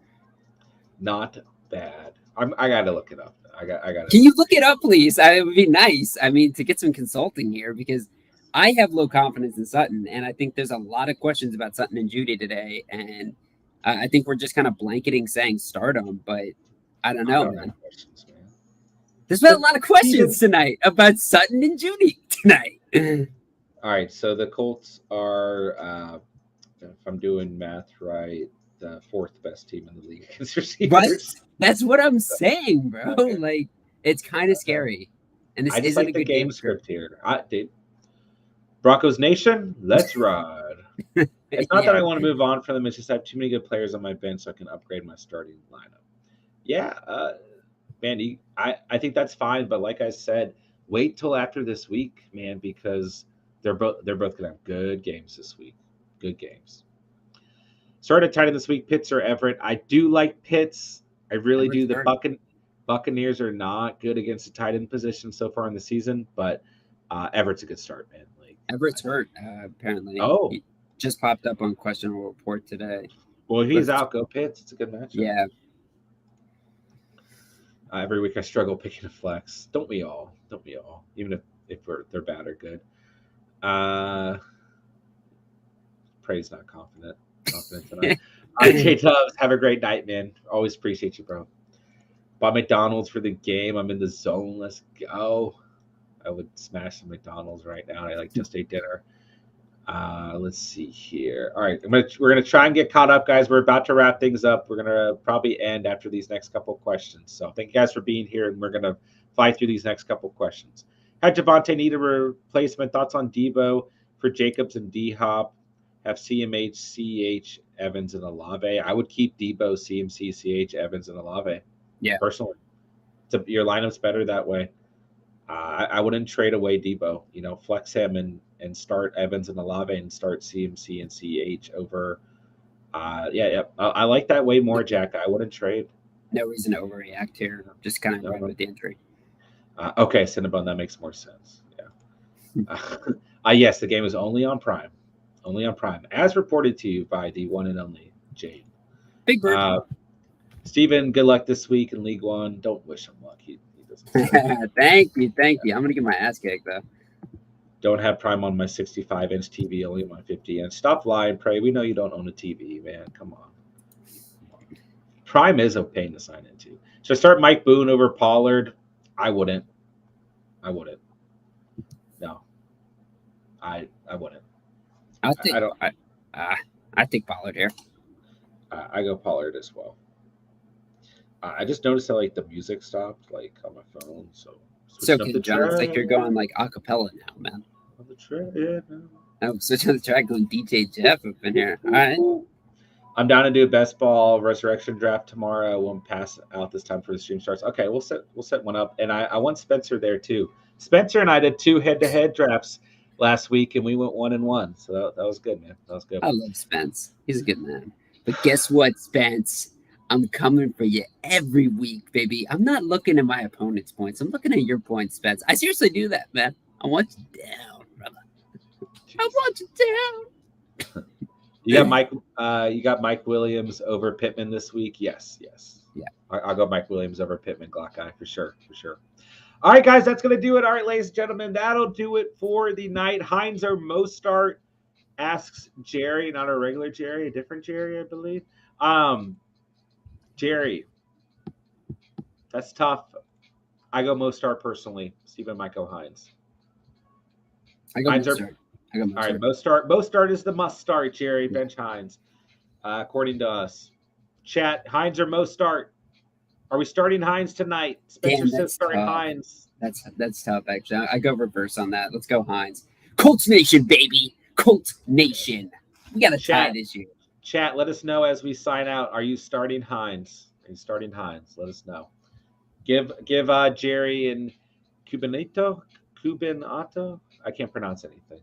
Speaker 1: Not bad. I got to look it up. I got.
Speaker 2: Can you look it up, please? It would be nice. I mean, to get some consulting here because I have low confidence in Sutton, and I think there's a lot of questions about Sutton and Judy today, and I think we're just kind of blanketing saying start them, but I don't know, man. There's been a lot of questions tonight about Sutton and Judy tonight.
Speaker 1: All right, so the Colts are, if I'm doing math right, the fourth best team in the league against receivers.
Speaker 2: Right? That's what I'm saying, bro. Like, it's kind of scary. And this
Speaker 1: I just
Speaker 2: isn't
Speaker 1: like
Speaker 2: a
Speaker 1: the
Speaker 2: good
Speaker 1: game script here. Broncos Nation, let's ride. It's not that I want to move on from them. It's just I have too many good players on my bench so I can upgrade my starting lineup. Yeah, man, I think that's fine. But like I said, wait till after this week, man, because they're both gonna have good games this week. Good games. Started tight end this week, Pitts or Everett. I do like Pitts. I really do. The Buccaneers are not good against the tight end position so far in the season, but Everett's a good start, man. Like
Speaker 2: Everett's hurt, apparently.
Speaker 1: Oh,
Speaker 2: he just popped up on questionable report today.
Speaker 1: Well, he's out. Go Pitts. It's a good matchup.
Speaker 2: Yeah.
Speaker 1: Every week I struggle picking a flex. Don't we all? Even if they're bad or good. Praise not confident tonight. J-Tubbs, have a great night, man. Always appreciate you, bro. Bought McDonald's for the game. I'm in the zone. Let's go. I would smash some McDonald's right now. I just ate dinner. Let's see here. All right, we're gonna try and get caught up, guys. We're about to wrap things up. We're gonna probably end after these next couple of questions. So thank you guys for being here, and we're gonna fly through these next couple of questions. Had Javonte need a replacement? Thoughts on Debo for Jacobs and D-Hop? Have CMH, CH, Evans, and Olave? I would keep Debo, CMC, CH, Evans, and Olave.
Speaker 2: Yeah,
Speaker 1: personally, your lineup's better that way. I wouldn't trade away Debo. Flex him and start Evans and Olave and start CMC and CH over. I like that way more, Jack. I wouldn't trade.
Speaker 2: No reason to overreact here. Just kind of run with the entry.
Speaker 1: Okay, Cinnabon, that makes more sense. Yeah. Yes, the game is only on Prime. Only on Prime, as reported to you by the one and only Jade.
Speaker 2: Big Bird.
Speaker 1: Steven, good luck this week in League One. Don't wish him luck. He doesn't.
Speaker 2: Thank you. I'm gonna get my ass kicked though.
Speaker 1: Don't have Prime on my 65-inch TV, only my 50-inch. Stop lying, Pray. We know you don't own a TV, man. Come on. Prime is a pain to sign into. Should I start Mike Boone over Pollard? I wouldn't. No. I wouldn't.
Speaker 2: I think Pollard here.
Speaker 1: I go Pollard as well. I just noticed that the music stopped on my phone, so
Speaker 2: it's okay, John. It's like you're going a cappella now, man.
Speaker 1: On the track, yeah.
Speaker 2: I'm switching the track going DJ Jeff up in here. All right.
Speaker 1: I'm down to do a best ball resurrection draft tomorrow. I won't pass out this time for the stream starts. Okay, we'll set one up, and I want Spencer there too. Spencer and I did 2 head-to-head drafts last week, and we went 1-1. So that was good, man. That was good.
Speaker 2: I love Spence. He's a good man. But guess what, Spence? I'm coming for you every week, baby. I'm not looking at my opponent's points. I'm looking at your points, Spence. I seriously do that, man. I want you down, brother. I want you down.
Speaker 1: You got Mike Williams over Pittman this week? Yes.
Speaker 2: Yeah.
Speaker 1: I'll go Mike Williams over Pittman, Glock guy for sure. All right, guys, that's going to do it. All right, ladies and gentlemen, that'll do it for the night. Heinz or Mostart, asks Jerry, not a regular Jerry, a different Jerry, I believe. Jerry, that's tough. I go Mostart personally. Steven might go Heinz.
Speaker 2: I go Mostart.
Speaker 1: All right, Mostart is the must start, Jerry. Bench Heinz, according to us. Chat, Heinz or Mostart? Are we starting Heinz tonight? Spencer says starting Heinz.
Speaker 2: That's tough, actually. I go reverse on that. Let's go Heinz. Colts Nation, baby. Colts Nation. We got a tie
Speaker 1: Chat.
Speaker 2: this year.
Speaker 1: Chat, let us know as we sign out. Are you starting Hines? Are you starting Hines? Let us know. Give Jerry and Cubinato. I can't pronounce anything.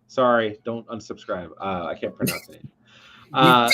Speaker 1: Sorry, don't unsubscribe. I can't pronounce anything. All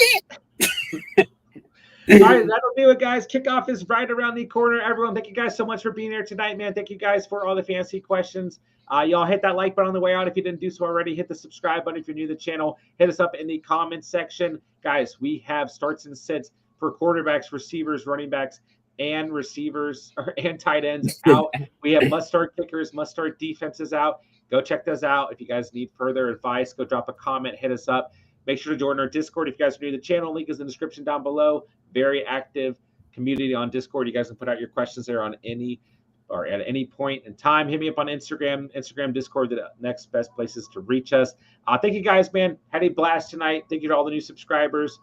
Speaker 1: right, that'll do it, guys. Kickoff is right around the corner. Everyone, thank you guys so much for being here tonight, man. Thank you guys for all the fancy questions. Y'all hit that like button on the way out if you didn't do so already. Hit the subscribe button if you're new to the channel. Hit us up in the comments section. Guys, we have starts and sits for quarterbacks, receivers, running backs, and receivers and tight ends out. We have must-start kickers, must-start defenses out. Go check those out. If you guys need further advice, go drop a comment, hit us up. Make sure to join our Discord if you guys are new to the channel. Link is in the description down below. Very active community on Discord. You guys can put out your questions there on any or at any point in time. Hit me up on Instagram, Discord, the next best places to reach us. Thank you guys, man. Had a blast tonight. Thank you to all the new subscribers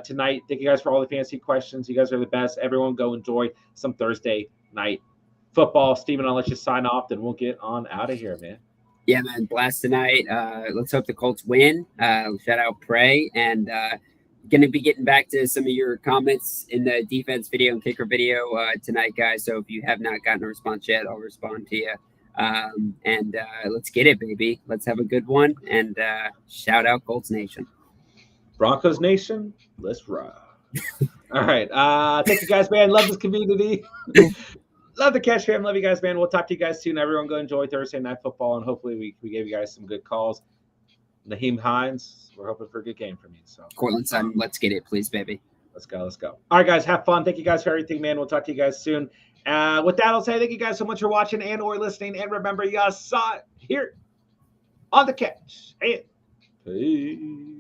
Speaker 1: tonight. Thank you guys for all the fancy questions. You guys are the best. Everyone go enjoy some Thursday night football. Steven, I'll let you sign off, then we'll get on out of here, man.
Speaker 2: Yeah, man, blast tonight. Let's hope the Colts win. Shout out Prey, and going to be getting back to some of your comments in the defense video and kicker video tonight, guys. So if you have not gotten a response yet, I'll respond to you. And let's get it, baby. Let's have a good one. And shout out Colts Nation.
Speaker 1: Broncos Nation, let's rock. All right. Thank you guys, man. Love this community. Love the Catch fam. Love you guys, man. We'll talk to you guys soon. Everyone go enjoy Thursday night football, and hopefully we gave you guys some good calls. Naheem Hines, we're hoping for a good game from you. So
Speaker 2: Cortland Sutton, let's get it, please, baby.
Speaker 1: Let's go. All right, guys, have fun. Thank you guys for everything, man. We'll talk to you guys soon. With that, I'll say thank you guys so much for watching and or listening. And remember, you guys saw it here on the Catch. And peace.